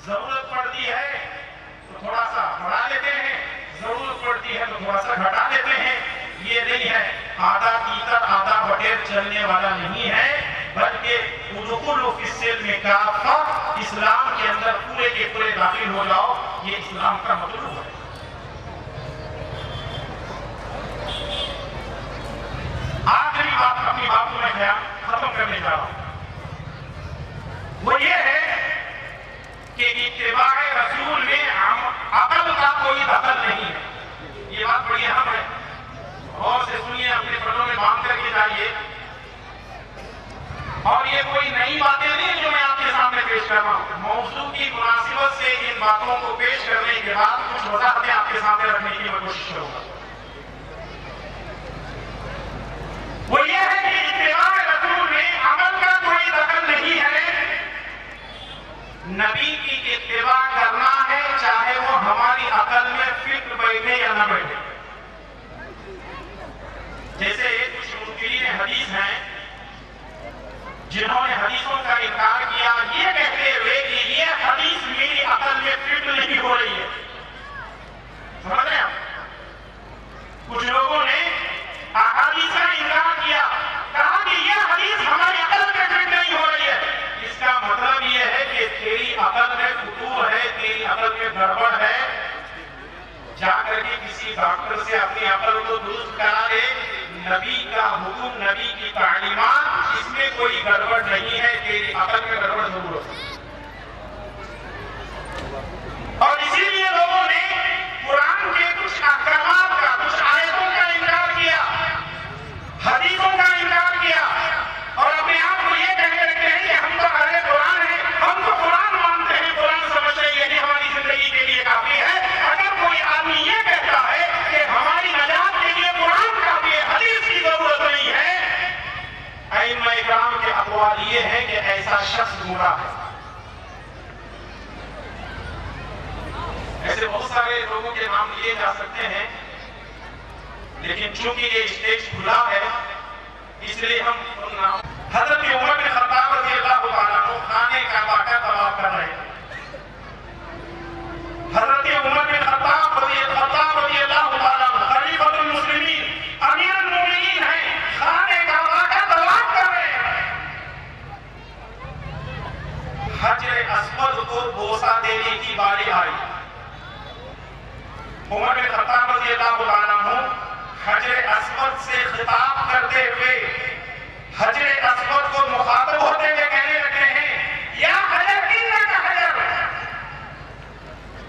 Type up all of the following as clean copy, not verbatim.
ضرورت پڑتی ہے تو تھوڑا سا بڑھا لیتے ہیں، ضرورت پڑتی ہے تو تھوڑا سا گھٹا لیتے ہیں. یہ نہیں ہے آدھا تیتر آدھا بٹیر چلنے والا نہیں ہے، بلکہ ادخلوا فی السلم کافہ، اسلام کے اندر پورے کے پورے داخل ہو جاؤ، یہ اسلام کا مطلوب ہے. آخری بات اپنی بات کو میں ختم کرنے جا رہا ہوں، وہ یہ ہے کہ اتباع رسول میں عقل کا کوئی دخل نہیں ہے. یہ بات بڑی اہم ہے، غور سے سنیے، اپنے پلوں میں باندھ کر کے جائیے. اور یہ کوئی نئی باتیں نہیں جو میں آپ کے سامنے پیش کر رہا ہوں، موضوع کی مناسبت سے ان باتوں کو پیش کرنے کے بعد کچھ وضاحتیں آپ کے سامنے رکھنے کی میں کوشش کروں گا. وہ یہ ہے کہ اتباع رسول میں عمل کا کوئی دخل نہیں ہے. نبی کی اتباع کرنا ہے چاہے وہ ہماری عقل میں فکر بیٹھے یا نہ بیٹھے. جیسے کچھ منکرین حدیث ہیں جنہوں نے حدیثوں کا انکار کیا یہ کہتے ہوئے کہ یہ حدیث میری عقل میں فٹ نہیں ہو رہی ہے. سمجھ رہے ہیں آپ؟ کچھ لوگوں نے احادیث کا انکار کیا، کہا کہ یہ حدیث ہماری عقل میں فٹ نہیں ہو رہی ہے. اس کا مطلب یہ ہے کہ تیری عقل میں فتور ہے، تیری عقل میں گڑبڑ ہے. جا کر کے کسی ڈاکٹر سے اپنی عقل کو درست کرا لے. نبی کا حکم، نبی کی تعلیمات، اس میں کوئی گڑبڑ نہیں ہے، تیری عقل میں گڑبڑ ضرور ہے. اور اسی لیے لوگوں نے قرآن کے کچھ احکامات کا، کچھ آیتوں کا انکار کیا، حدیثوں کا انکار کیا، اور اپنے آپ کو یہ کہنے لگتے ہیں کہ ہم تو اہل قرآن ہیں، ہم تو قرآن مانتے ہیں، قرآن سمجھتے ہیں یہی ہماری زندگی کے لیے کافی ہے. اگر کوئی آدمی یہ کہتا ہے کہ ہماری نجات کے لیے قرآن کافی ہے، حدیث کی ضرورت نہیں ہے، ائمہ کرام کے اقوال یہ ہے کہ ایسا شخص گمراہ ہے. ایسے بہت سارے لوگوں کے نام لیے جا سکتے ہیں، لیکن چونکہ یہ اسٹیج کھلا ہے اس لیے ہم ان نام. حضرت عمر بن خطاب رضی اللہ تعالیٰ عنہ خانے کعبہ کا طواف کر رہے ہیں. حضرت عمر بن خطاب رضی اللہ تعالیٰ عنہ خلیفۃ المسلمین، امیر المومنین ہیں، خانے کعبہ کا طواف کر رہے ہیں. حجر اسود کو بوسہ دینے کی باری آئی. عمر بن خطاب رضی اللہ تعالیٰ عنہ حجر اسود سے خطاب کرتے ہوئے، حجر اسود کو مخاطب ہوتے ہوئے کہنے لگتے ہیں، یا حجر انک حجر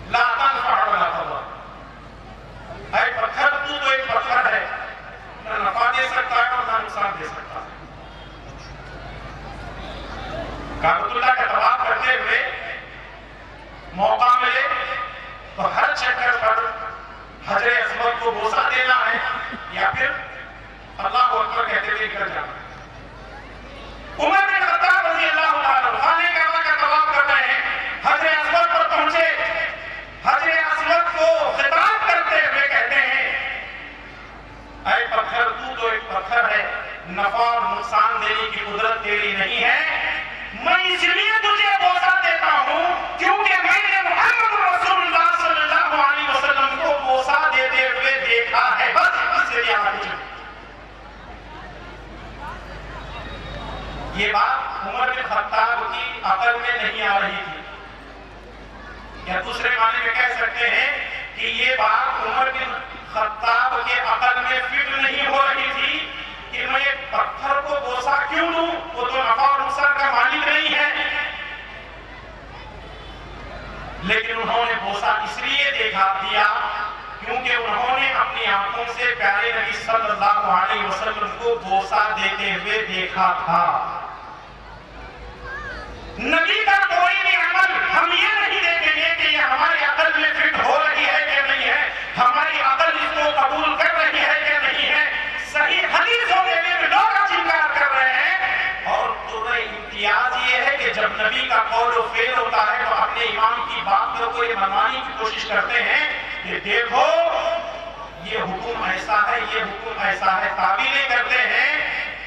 لا تنفع ولا تضر. اے پتھر، تو تو ایک پتھر ہے، نہ نفع دے سکتا ہے اور نہ نقصان دے سکتا ہے. کعبۃ اللہ کا طواف کرتے ہوئے موقع ملے تو ہر چکر پر حجر اسود کو بوسہ دینا ہے یا پھر اللہ اکبر کہتے ہوئے نکل جانا ہے. عمر بن خطاب رضی اللہ تعالیٰ عنہ خانے کعبہ کا طواف کر رہے ہیں، حجر اسود پر پہنچے، حجر اسود کو خطاب کرتے ہوئے کہتے ہیں، اے پتھر، تو تو ایک پتھر ہے، نفع اور نقصان دینے کی قدرت تیری نہیں ہے. میں اس لیے تجھے بوسہ دیتا ہوں کیونکہ میں نے محمد رسول اللہ صلی اللہ علیہ وسلم کو بوسہ دیتے ہوئے دیکھا ہے، بس اس سے کیا کچھ. یہ بات عمر بن خطاب کی عقل میں نہیں آ رہی تھی. یا دوسرے معنی میں کہہ سکتے ہیں کہ یہ بات عمر بن خطاب کے عقل میں فٹ نہیں ہو رہی تھی کہ میں پتھر کو بوسہ کیوں دوں، وہ تو نفع اور نقصان کا مالک نہیں ہے. لیکن انہوں نے بوسہ اس لیے دیا کیونکہ انہوں نے اپنی آنکھوں سے پیارے نبی صلی اللہ علیہ وسلم کو بوسہ دیتے ہوئے دیکھا تھا. نبی کا کوئی بھی عمل ہم یہ نہیں دیکھیں گے کہ یہ ہماری عقل میں فٹ ہو رہی ہے کہ نہیں ہے، ہماری عقل اس کو قبول کر رہی ہے کہ نہیں ہے. صحیح حدیث ہونے میں لوگ انکار کر رہے ہیں. اور تمہیں امتیاز یہ ہے کہ جب نبی کا قول و فعل ہوتا ہے تو اپنے امام کی بات کو یہ منوانے کی کوشش کرتے ہیں کہ دیکھو یہ حکم ایسا ہے، یہ حکم ایسا ہے، تعبیریں کرتے ہیں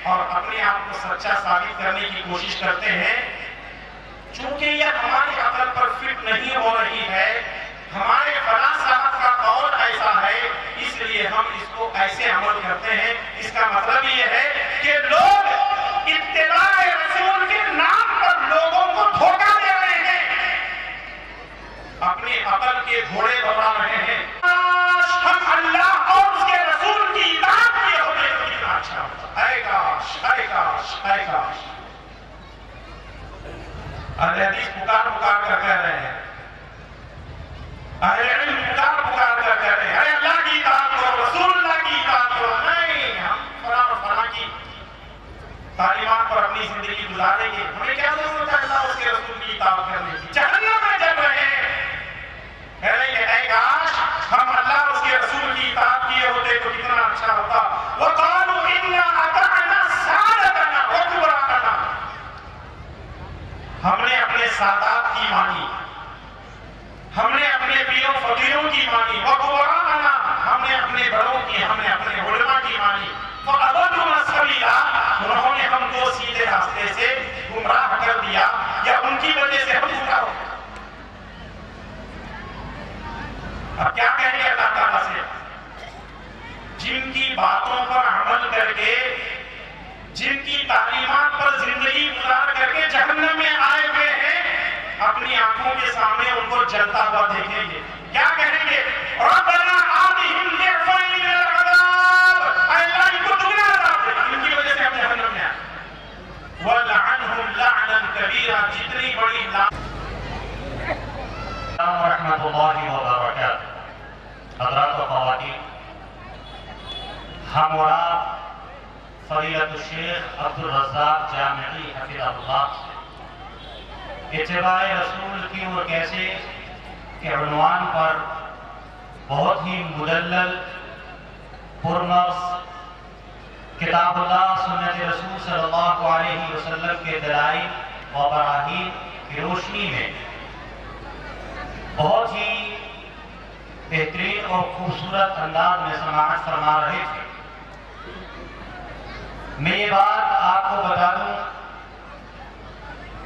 اور اپنے آپ کو سچا ثابت کرنے کی کوشش کرتے ہیں. چونکہ یہ ہماری عقل پر فٹ نہیں ہو رہی ہے، ہمارے فلاں صاحب کا قول ایسا ہے، اس لیے ہم اس کو ایسے عمل کرتے ہیں۔ اس کا مطلب یہ ہے کہ لوگ اتباع رسول کے نام پر لوگوں کو دھوکہ دے رہے ہیں، اپنی عقل کے گھوڑے دوڑا رہے ہیں۔ ہم اللہ اور اس کے رسول کی اطاعت کیے ہوتے تو کتنا اچھا ہوتا۔ اے کاش، اے کاش، اے کاش۔ اہل حدیث پکار پکار کر کہہ رہے ہیں، اہل علم پکار پکار کر کہہ رہے ہیں، اے اللہ کی اطاعت کرو، رسول اللہ کی اطاعت کرو۔ نہیں، ہم فلاں اور فلاں کی تعلیمات پر اپنی زندگی گزاریں گے، ہمیں کیا ضرورت ہے اللہ اور اس کے رسول کی اطاعت کرنے کی؟ جہنم میں جل رہے ہیں۔ کہہ رہے ہیں اے کاش ہم اللہ اور اس کے رسول کی اطاعت کیے ہوتے تو کتنا اچھا ہوتا۔ وَقَالُوا إِنَّا أَطَعْنَا سَادَتَنَا وَكُبَرَاءَنَا، ہم نے اپنے سادات کی مانی، ہم نے اپنے پیروں فقیروں کی مانی، وَكُبَرَاءَنَا، ہم نے اپنے بڑوں کی، ہم نے اپنے علماء کی مانی، فَأَضَلُّونَا السَّبِيلَ، انہوں نے ہم کو سیدھے راستے سے گمراہ کر دیا، یا ان کی وجہ سے ہم گمراہ ہو۔ اب کیا کہیں گے اللہ تعالیٰ سے؟ جن کی باتوں پر عمل کر کے، جن کی تعلیمات پر زندگی گزار کر کے جہنم میں آئے ہوئے ہیں، اپنی آنکھوں کے سامنے ان کو جلتا ہوا دیکھیں گے، کیا کہیں گے؟ رَبَّنَا آتِهِمْ ضِعْفَيْنِ مِنَ الْعَذَابِ، اے اللہ ان کو دگنا عذاب دے، ان کی وجہ سے ہم جہنم میں آئے۔ وَلَعَنْهُمْ لَعْنًا كَبِيرًا، جتنی بڑی لعنت۔ السلام ورحمۃ اللہ وبرکاتہ۔ حضرات و خواتین، ہم اور آپ فضیلت الشیخ عبدالرزاق جامعی حفظہ اللہ اتباع رسول کی اور کیسے کے عنوان پر بہت ہی مدلل پرمغز کتاب اللہ سنت رسول صلی اللہ علیہ وسلم کے دلائل و براہین کی روشنی میں بہت ہی بہترین اور خوبصورت انداز میں سماعت فرما رہے تھے۔ میں یہ بات آپ کو بتا دوں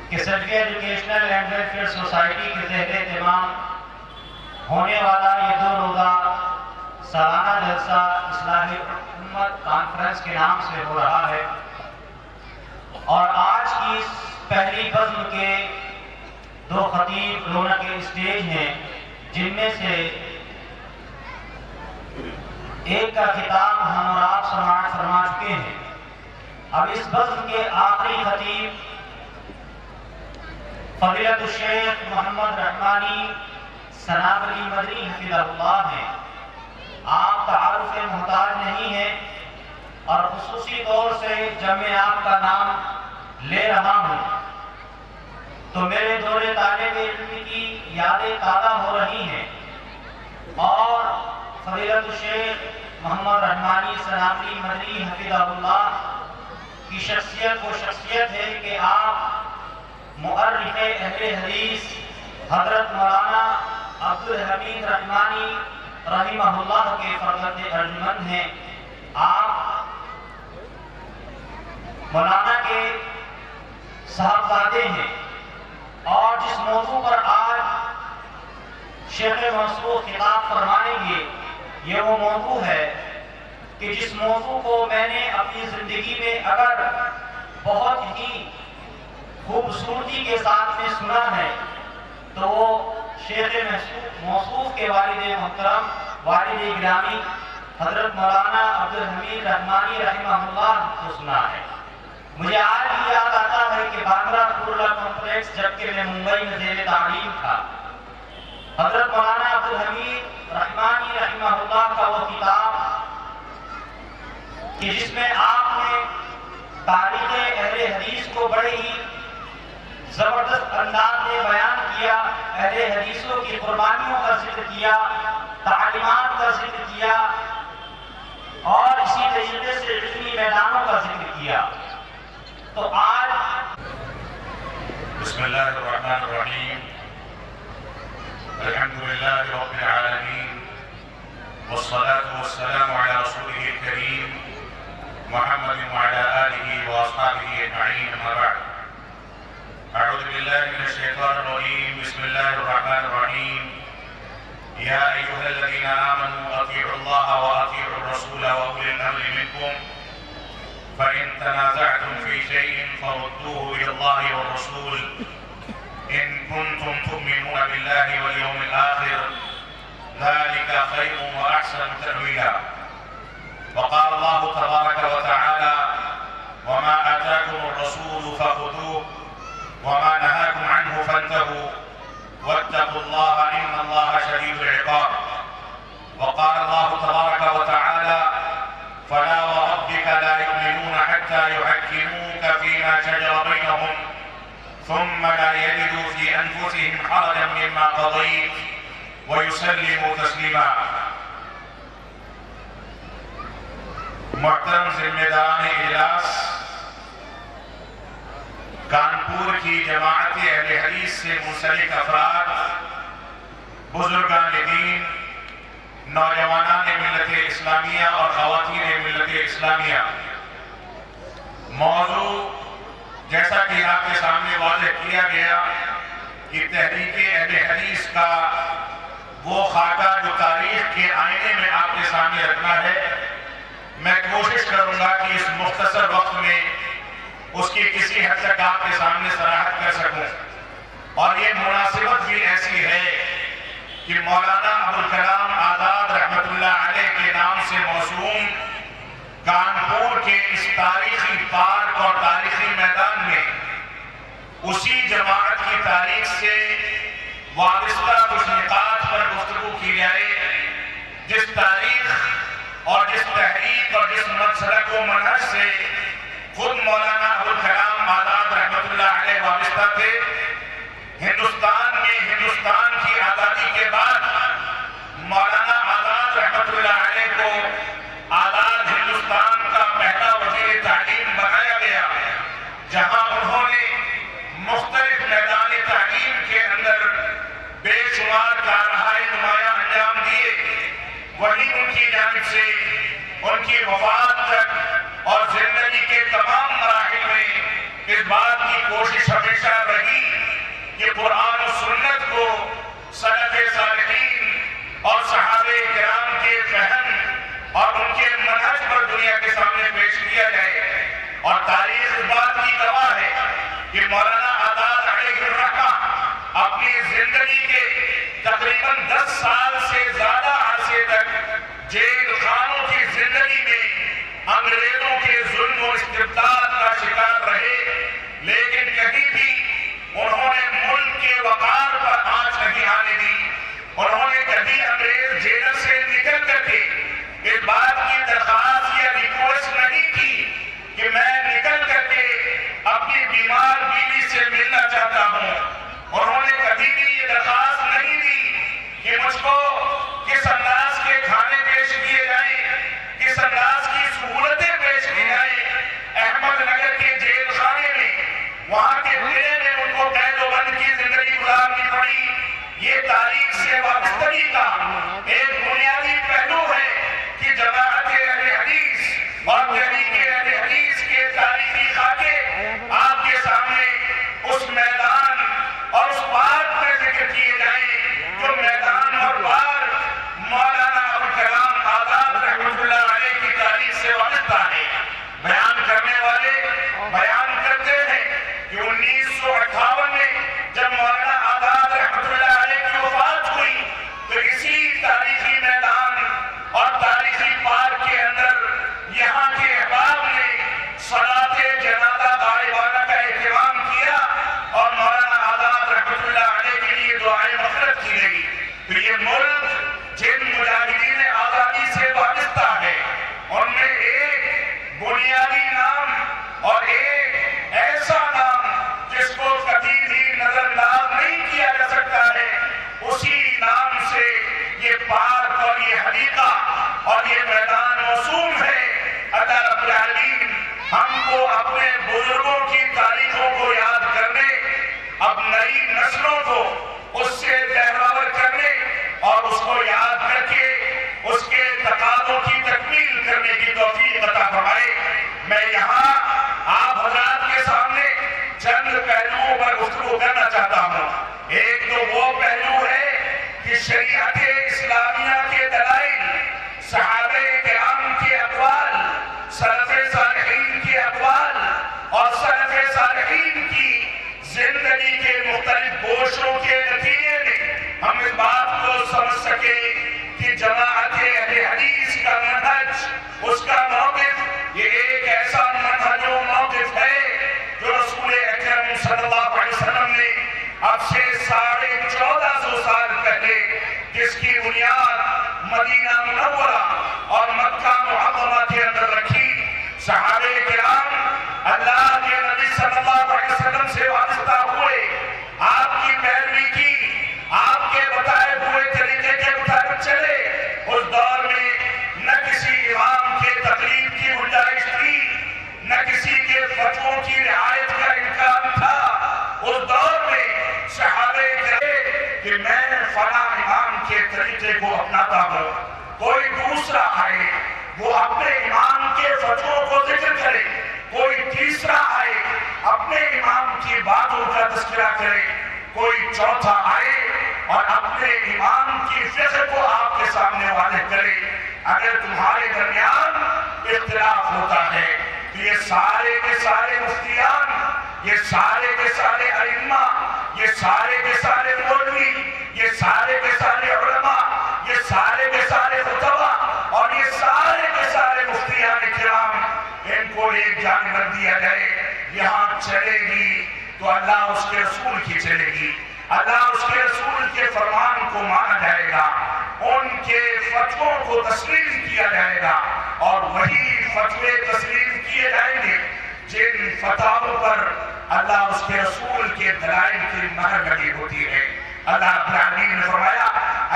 کہ سلفی ایجوکیشنل اینڈ ویلفیئر سوسائٹی کے تحت اہتمام ہونے والا یہ 2 روزہ سالانہ جلسہ اصلاح امت کانفرنس کے نام سے ہو رہا ہے، اور آج کی اس پہلی بزم کے 2 خطیب رونق اسٹیج ہیں، جن میں سے ایک کا خطاب ہم اور آپ سماعت فرما چکے ہیں۔ اب اس بزم کے آخری خطیب فضیلت الشیخ محمد رحمانی سنابلی مدنی حفظہ اللہ ہیں۔ آپ تعارف محتاج نہیں ہیں، اور خصوصی طور سے جب میں آپ کا نام لے رہا ہوں تو میرے دور طالب علم کی یادیں تازہ ہو رہی ہیں، اور فضیلت الشیخ محمد رحمانی سنابلی مدنی حفظہ اللہ کی شخصیت وہ شخصیت ہے کہ آپ مؤرخ اہل حدیث حضرت مولانا عبدالحمید رحمانی رحمہ اللہ کے فرزند ارجمند ہیں۔ آپ مولانا کے صاحبزادے ہیں، اور جس موضوع پر آج شیخ منصور خطاب فرمائیں گے یہ وہ موضوع ہے کہ جس موضوع کو میں نے اپنی زندگی میں اگر بہت ہی خوبصورتی کے ساتھ میں سنا ہے تو وہ شیخ موصوف کے والد محترم والد گرامی حضرت مولانا عبدالحمید رحمانی رحمہ اللہ کو سنا ہے۔ مجھے آج بھی یاد آتا ہے کہ باندرا کرلا کمپلیکس جبکہ میں ممبئی میں زیر تعلیم تھا، حضرت مولانا عبدالحمید رحمانی رحمہ اللہ کا وہ کتاب کہ جس میں آپ نے تاریخ اہل حدیث کو بڑے ہی زبردست انداز میں بیان کیا، اہل حدیثوں کی قربانیوں کا ذکر کیا، تعلیمات کا ذکر کیا، اور اسی طریقے سے علمی میدانوں کا ذکر کیا۔ تو آج بسم اللہ الرحمن الرحیم، الحمدللہ رب العالمین، والصلاة والسلام علی رسولہ الکریم محمد وعلی آلہ واصحابہ اجمعین، اما بعد۔ أعوذ بالله من الشيطان الرجيم. بسم الله الرحمن الرحيم. يا أيها الذين آمنوا أطيعوا الله وأطيعوا الرسول وأولي الأمر منكم فإن تنازعتم في شيء فردوه إلى الله والرسول إن كنتم تؤمنون بالله واليوم الآخر ذلك خير وأحسن تأويلا. وقال الله تبارك وتعالى: وما آتاكم الرسول فخذوه وما نهاكم عنه فانتهوا واتقوا الله إن الله شديد العقاب. وقال الله تبارك وتعالى: فلا وربك لا يؤمنون حتى يحكموك فيما شجر بينهم ثم لا يجدوا في أنفسهم حرجا مما قضيت ويسلموا تسليما. محترم ذمہ داران اجلاس، کانپور کی جماعت اہل حدیث سے منسلک افراد، بزرگان دین، نوجوانان ملت اسلامیہ اور خواتین ملت اسلامیہ، موضوع جیسا کہ آپ کے سامنے واضح کیا گیا کہ تحریک اہل حدیث کا وہ خاکہ جو تاریخ کے آئینے میں آپ کے سامنے رکھنا ہے، میں کوشش کروں گا کہ اس مختصر وقت میں اس کی کسی حد تک آپ کے سامنے صراحت کر سکوں. اور یہ مناسبت بھی ایسی ہے کہ مولانا ابوالکلام آزاد رحمۃ اللہ علیہ کے نام سے موسوم کانپور کے اس تاریخی پارک اور تاریخی میدان میں اسی جماعت کی تاریخ سے وابستہ کچھ نکات پر گفتگو کی جائے جس تاریخ اور جس تحریک اور جس مسلک و منہج سے خود مولانا ابوالکلام آزاد رحمۃ اللہ علیہ وابستہ تھے. ہندوستان میں ہندوستان کی آزادی کے بعد مولانا آزاد رحمۃ اللہ علیہ کو آزاد ہندوستان کا پہلا وزیر تعلیم بنایا گیا، جہاں انہوں نے مختلف میدان تعلیم کے اندر بے شمار کارروائی نمایاں انجام دیے. وہی ان کی جانب سے ان کی وفات تک اور زندگی کے تمام مراحل میں اس بات کی کوشش ہمیشہ رہی کہ قرآن و سنت کو سلف صالحین اور صحابہ کرام کے فہم اور ان کے منہج پر دنیا کے سامنے پیش کیا جائے. اور تاریخ اس بات کی گواہ ہے کہ مولانا آزاد علیہ الرحمہ اپنی زندگی کے تقریباً 10 سال سے زیادہ عرصے تک جیل خانوں کی زندگی میں انگریزوں کے ظلم و استبداد کا شکار رہے، لیکن کبھی بھی انہوں نے ملک کے وقار پر آنچ نہیں آنے دی. انہوں نے کبھی انگریز جیل سے نکل کر کے اس بات کی درخواست یا ریکویسٹ نہیں کی کہ میں نکل کر کے اپنی بیمار بیوی سے ملنا چاہتا ہوں. انہوں نے کبھی بھی یہ درخواست نہیں دی کہ مجھ کو کس انداز کے کھانے پیش کیے جائیں، کس انداز کی سہولتیں پیش کی جائیں. احمد نگر کے جیل خانے میں، وہاں کے قلعے میں ان کو قید و بند کی زندگی گزارنی پڑی. یہ تاریخ سے وابستگی کا ایک بنیادی پہلو ہے کہ جماعت اہل حدیث اور تحریک اہل حدیث کے تاریخی خاکے آپ کے سامنے اس میدان اور اس بات میں ذکر کیے جائیں جو میدان اور بار مولانا ابوالکلام آزاد رحمۃ اللہ علیہ کی تاریخ سے وابستہ ہے. بیان کرنے والے بیان کرتے ہیں کہ 1958 میں جب مولانا آزاد رحمۃ اللہ علیہ کی وفات ہوئی تو اسی تاریخی میدان اور تاریخی پارک کے اندر یہاں کے احباب نے صلاۃ جنازہ غائبانہ کا اہتمام کیا اور مولانا آزاد رحمۃ اللہ علیہ کے لیے دعائیں مغفرت کی گئی. تو یہ ملک جن مجاہدین آزادی سے وابستہ ہے ان میں ایک بنیادی نام اور ایک ایسا نام جس کو کبھی بھی نظر انداز نہیں کیا جا سکتا ہے، اسی نام سے یہ پارک اور یہ حدیقہ اور یہ میدان موسوم ہے. اللہ رب العالمین ہم کو اپنے بزرگوں کی تاریخوں کو یاد کرنے، اب نئی نسلوں کو اس سے بہراور کرنے اور اس کو یاد کر کے اس کے تقاضوں کی تکمیل کرنے کی توفیق عطا فرمائے. میں یہاں آپ حضرات کے سامنے چند پہلوؤں پر گفتگو کرنا چاہتا ہوں۔ ایک تو وہ پہلو ہے کہ شریعت اسلامیہ کے دلائل، صحابہ کرام کے اقوال، سلف صالحین کے اقوال اور سلف صالحین کی زندگی کے مختلف گوشوں کے نتیجے میں ہم اس بات کو سمجھ سکے کہ جماعت اہل حدیث کا منہج، اس کا موقف، یہ ایک ایسا منہج و موقف ہے جو رسول اکرم صلی اللہ علیہ وسلم نے اب سے 1450 سال پہلے جس کی بنیاد مدینہ منورہ اور مکہ معظمہ کے اندر رکھی، صحابہ کرام اللہ کے نبی صلی اللہ علیہ وسلم سے وابستہ ہوئے، آپ کی پیروی کی، آپ کے بتائے ہوئے طریقے کے مطابق چلے۔ اس دور میں نہ کسی امام کے تقلید کی گنجائش تھی، نہ کسی کے فتووں کی رعایت کا امکان تھا۔ اس دور میں صحابہ کہے کہ میں فلاں امام کے طریقے کو اپناتا ہوں، کوئی دوسرا آئے وہ اپنے امام کے فتووں کو ذکر کرے، کوئی تیسرا آئے اپنے امام کی باتوں کا تذکرہ کرے، کوئی چوتھا آئے اور اپنے امام کی فقہ کو آپ کے سامنے واضح کرے۔ اگر تمہارے درمیان اختلاف ہوتا ہے تو یہ سارے کے سارے مفتیان، یہ سارے کے سارے ائمہ، یہ سارے کے سارے مولوی، یہ سارے کے سارے علماء، یہ سارے کے سارے فتوا اور یہ سارے کے سارے مفتیان کرام، ان کو ایک جانب رکھ دیا جائے۔ یہاں چلے گی تو اللہ اس کے رسول کی چلے گی، اللہ اس کے رسول کے فرمان کو مانا جائے گا، ان کے فتووں کو تسلیم کیا جائے گا اور وہی فتوے تسلیم کیے جائیں گے جن فتاووں پر اللہ اس کے رسول کے دلائل کی مہر لگی ہوتی ہے۔ اللہ رب العالمین نے فرمایا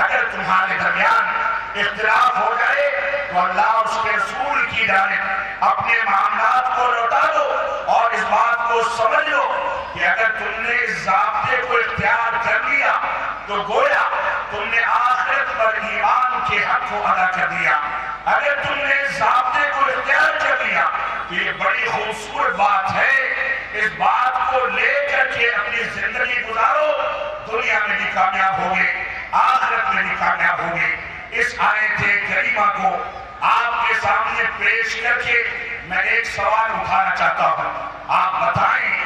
اگر تمہارے درمیان اختلاف ہو جائے تو اللہ اس کے رسول کی جانب اپنے معاملات کو لوٹا دو اور اس بات کو سمجھ لو کہ اگر تم نے اس ضابطے کو اختیار کر لیا تو گویا تم نے آخرت پر ایمان کے حق کو ادا کر دیا۔ اگر تم نے اس ضابطے کو اختیار کر لیا تو یہ بڑی خوبصورت بات ہے، اس بات کو لے کر کے اپنی زندگی گزارو، دنیا میں بھی کامیاب ہوگے، آخرت میں بھی کامیاب ہوگے۔ اس آیت کریمہ کو آپ کے سامنے پیش کر کے میں ایک سوال اٹھانا چاہتا ہوں۔ آپ بتائیں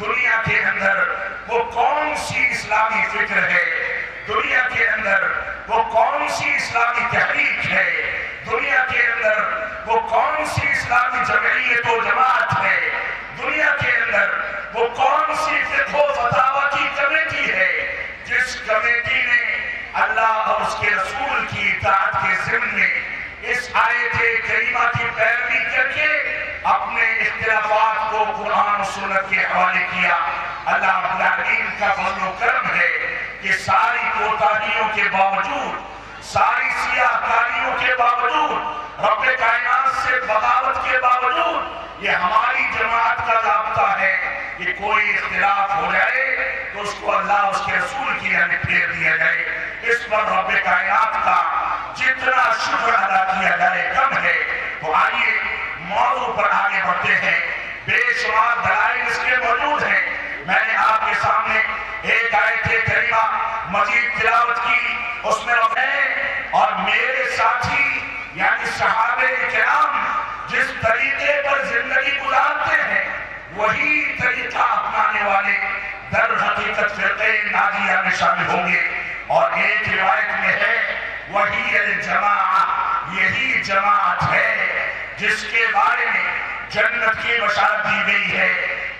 دنیا کے اندر وہ کون سی اسلامی فکر ہے، دنیا کے اندر وہ کون سی اسلامی تحریک ہے، دنیا کے اندر وہ کون سی اسلامی جمعیت و جماعت ہے، دنیا کے اندر وہ کون سی فقہ و فتاوی کی کمیٹی ہے جس کمیٹی نے اللہ اور اس کے رسول کی اطاعت کے ضمن میں اس آیت کریمہ کی پیروی کر کے اپنے اختلافات کو قرآن و سنت کے حوالے کیا۔ اللہ رب العالمین کا فضل و کرم ہے کہ ساری کوتاہیوں کے باوجود، ساری سیاہ کاریوں کے باوجود، رب کائنات سے بغاوت کے باوجود یہ ہماری جماعت کا ضابطہ ہے کہ کوئی اختلاف ہو جائے تو اس کو اللہ اس کے رسول کی جانب پھیر دیا جائے۔ اس پر رب کائنات کا جتنا شکر ادا کیا جائے کم ہے۔ تو آئیے موضوع پر آگے بڑھتے ہیں، بے شمار دلائل اس کے موجود ہیں۔ میں نے آپ کے سامنے ایک آیت کریمہ مزید تلاوت کی، اس میں اور میرے ساتھی یعنی صحابہ کرام جس طریقے پر زندگی گزارتے ہیں وہی طریقہ اپنانے والے در حقیقت فرقہ ناجیہ میں شامل ہوں گے۔ اور ایک روایت میں ہے وہی الجماعہ، یہی جماعت ہے جس کے بارے میں جنت کی بشارت دی گئی ہے،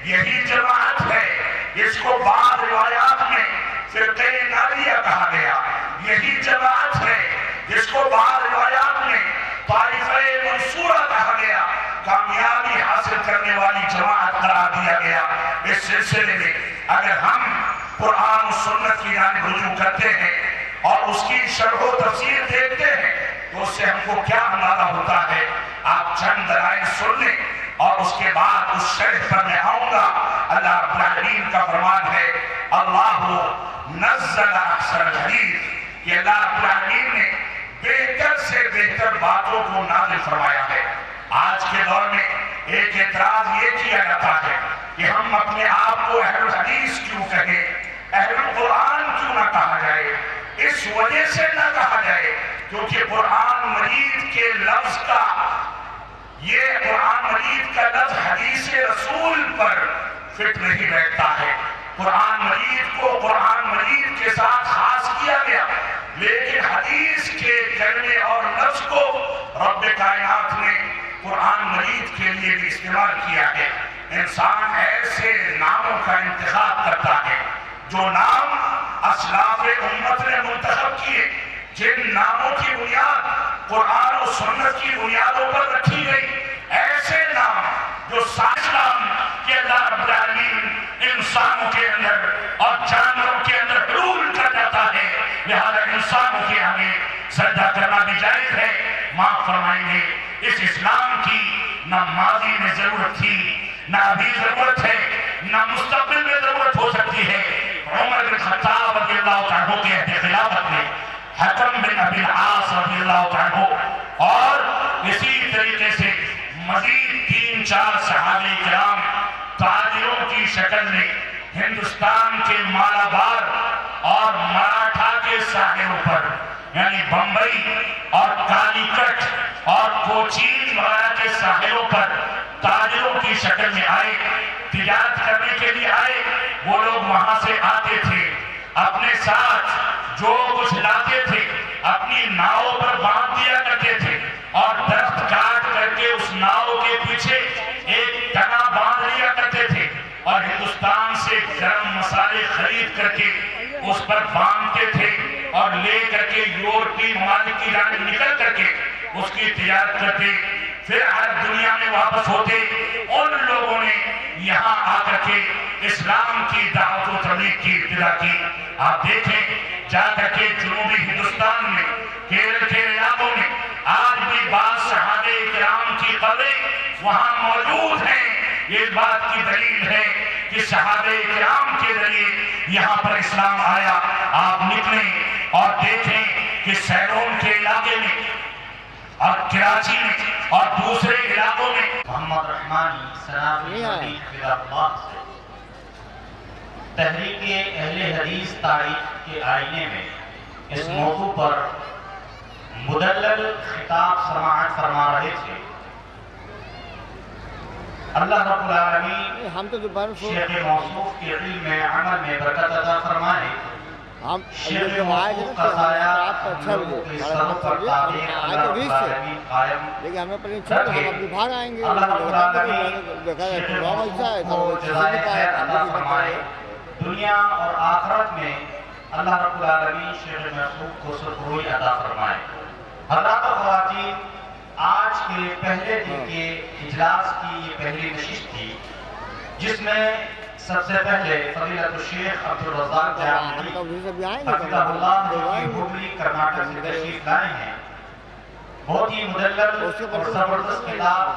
یہی جماعت ہے جس کو بعض روایات میں فرقہ ناجیہ کہا گیا، یہی جماعت ہے جس کو بعض روایات میں طائفہ منصورہ کہا گیا، کامیابی حاصل کرنے والی جماعت قرار دیا گیا۔ اس سلسلے میں اگر ہم قرآن و سنت کی جانب رجوع کرتے ہیں اور اس کی شرح و تفسیر دیکھتے ہیں تو اس سے ہم کو کیا اندازہ ہوتا ہے، آپ چند دلائل سن لیں اور اس کے بعد اس شرح پر میں آؤں گا۔ اللہ رب العالمین کا فرمان ہے اللہ نزل احسن الحدیث، یہ اللہ رب العالمین نے بہتر سے بہتر باتوں کو نازل فرمایا ہے۔ آج کے دور میں ایک اعتراض یہ کیا جاتا ہے کہ ہم اپنے آپ کو اس وجہ سے نہ کہا جائے کیونکہ قرآن مجید کے لفظ کا یہ قرآن مجید کا لفظ حدیث رسول پر فٹ نہیں بیٹھتا ہے. قرآن مجید کو قرآن مجید کے ساتھ خاص کیا گیا، لیکن حدیث کے کلمے اور لفظ کو رب کائنات نے قرآن مجید کے لیے بھی استعمال کیا ہے. انسان ایسے ناموں کا انتخاب کرتا ہے جو نام اسلاف امت نے منتخب کیے، جن ناموں کی بنیاد قرآن و سنت کی بنیادوں پر رکھی گئی. ایسے نام جو اسلام کہ اللہ رب العالمین انسانوں کے اندر اور جانوروں کے اندر حلول کر جاتا ہے، لہذا انسانوں کے ہمیں سجدہ کرنا بھی جائز ہے. معاف فرمائیں گے، اس اسلام کی نہ ماضی میں ضرورت تھی، نہ ابھی ضرورت ہے، نہ مستقبل میں ضرورت ہو سکتی ہے. عمر بن خطاب رضی اللہ عنہ کے عہد خلافت میں حکم بن ابی العاص رضی اللہ عنہ اور اسی طریقے سے مزید 3-4 صحابہ کرام تاجروں کی شکل میں ہندوستان کے مالابار اور مراٹھا کے ساحلوں پر یعنی بمبئی اور کالی کٹ اور کوچین وغیرہ کے ساحلوں پر تاجروں کی شکل میں آئے، تجارت کرنے کے لیے آئے. وہ لوگ وہاں سے آتے تھے، اپنے ساتھ جو کچھ لاتے تھے اپنی ناؤ پر باندھ دیا کرتے تھے اور درخت کاٹ کر کے اس ناؤ کے پیچھے ایک تنا باندھ لیا کرتے تھے اور ہندوستان سے گرم مسالے خرید کر کے اس پر باندھتے تھے اور لے کر کے یورپی ممالک کی جانب نکل کر کے اس کی تجارت کرتے، پھر عرب دنیا میں واپس ہوتے. ان لوگوں نے یہاں آ کر کے اسلام کی دعوت و تبلیغ کی ابتدا کی. آپ دیکھیں جا کر کے جنوبی ہندوستان میں کیرل کے علاقوں میں آج بھی بعض صحابہ کرام کی قبریں وہاں موجود ہیں. یہ اس بات کی دلیل ہے کہ صحابہ کرام کے ذریعے یہاں پر اسلام آیا. آپ نکلیں اور دیکھیں کہ سیلون کے علاقے میں اور کراچی میں اور دوسرے علاقوں میں محمد رحمانی سنابلی مدری حفظہ اللہ سے تحریک اہل حدیث تاریخ کے آئینے میں اس موضوع پر مدلل خطاب سماعت فرما رہے تھے. اللہ رب العالمین شیخ موصوف کے علم میں عمل میں برکت عطا فرمائے. شیخ موصوف کا سایہ ہم لوگوں کے سر پر تعبیر اللہ رب العالمین قائم رکھے. اللہ رب العالمین شیخ موصوف کو جزائے خیر عطا فرمائے. دنیا اور آخرت میں اللہ رب العالمین شیخ موصوف کو سرخروئی عطا فرمائے. حضرات و خواتین، آج کے پہلے دن کے اجلاس کی یہ پہلی نشست تھی جس میں سب سے پہلے فضیلت الشیخ عبدالرزاق جامعی حفظہ اللہ جو کہ ہبلی کرناٹک سے تشریف لائے ہیں. بہت ہی مدلل اور زبردست کتاب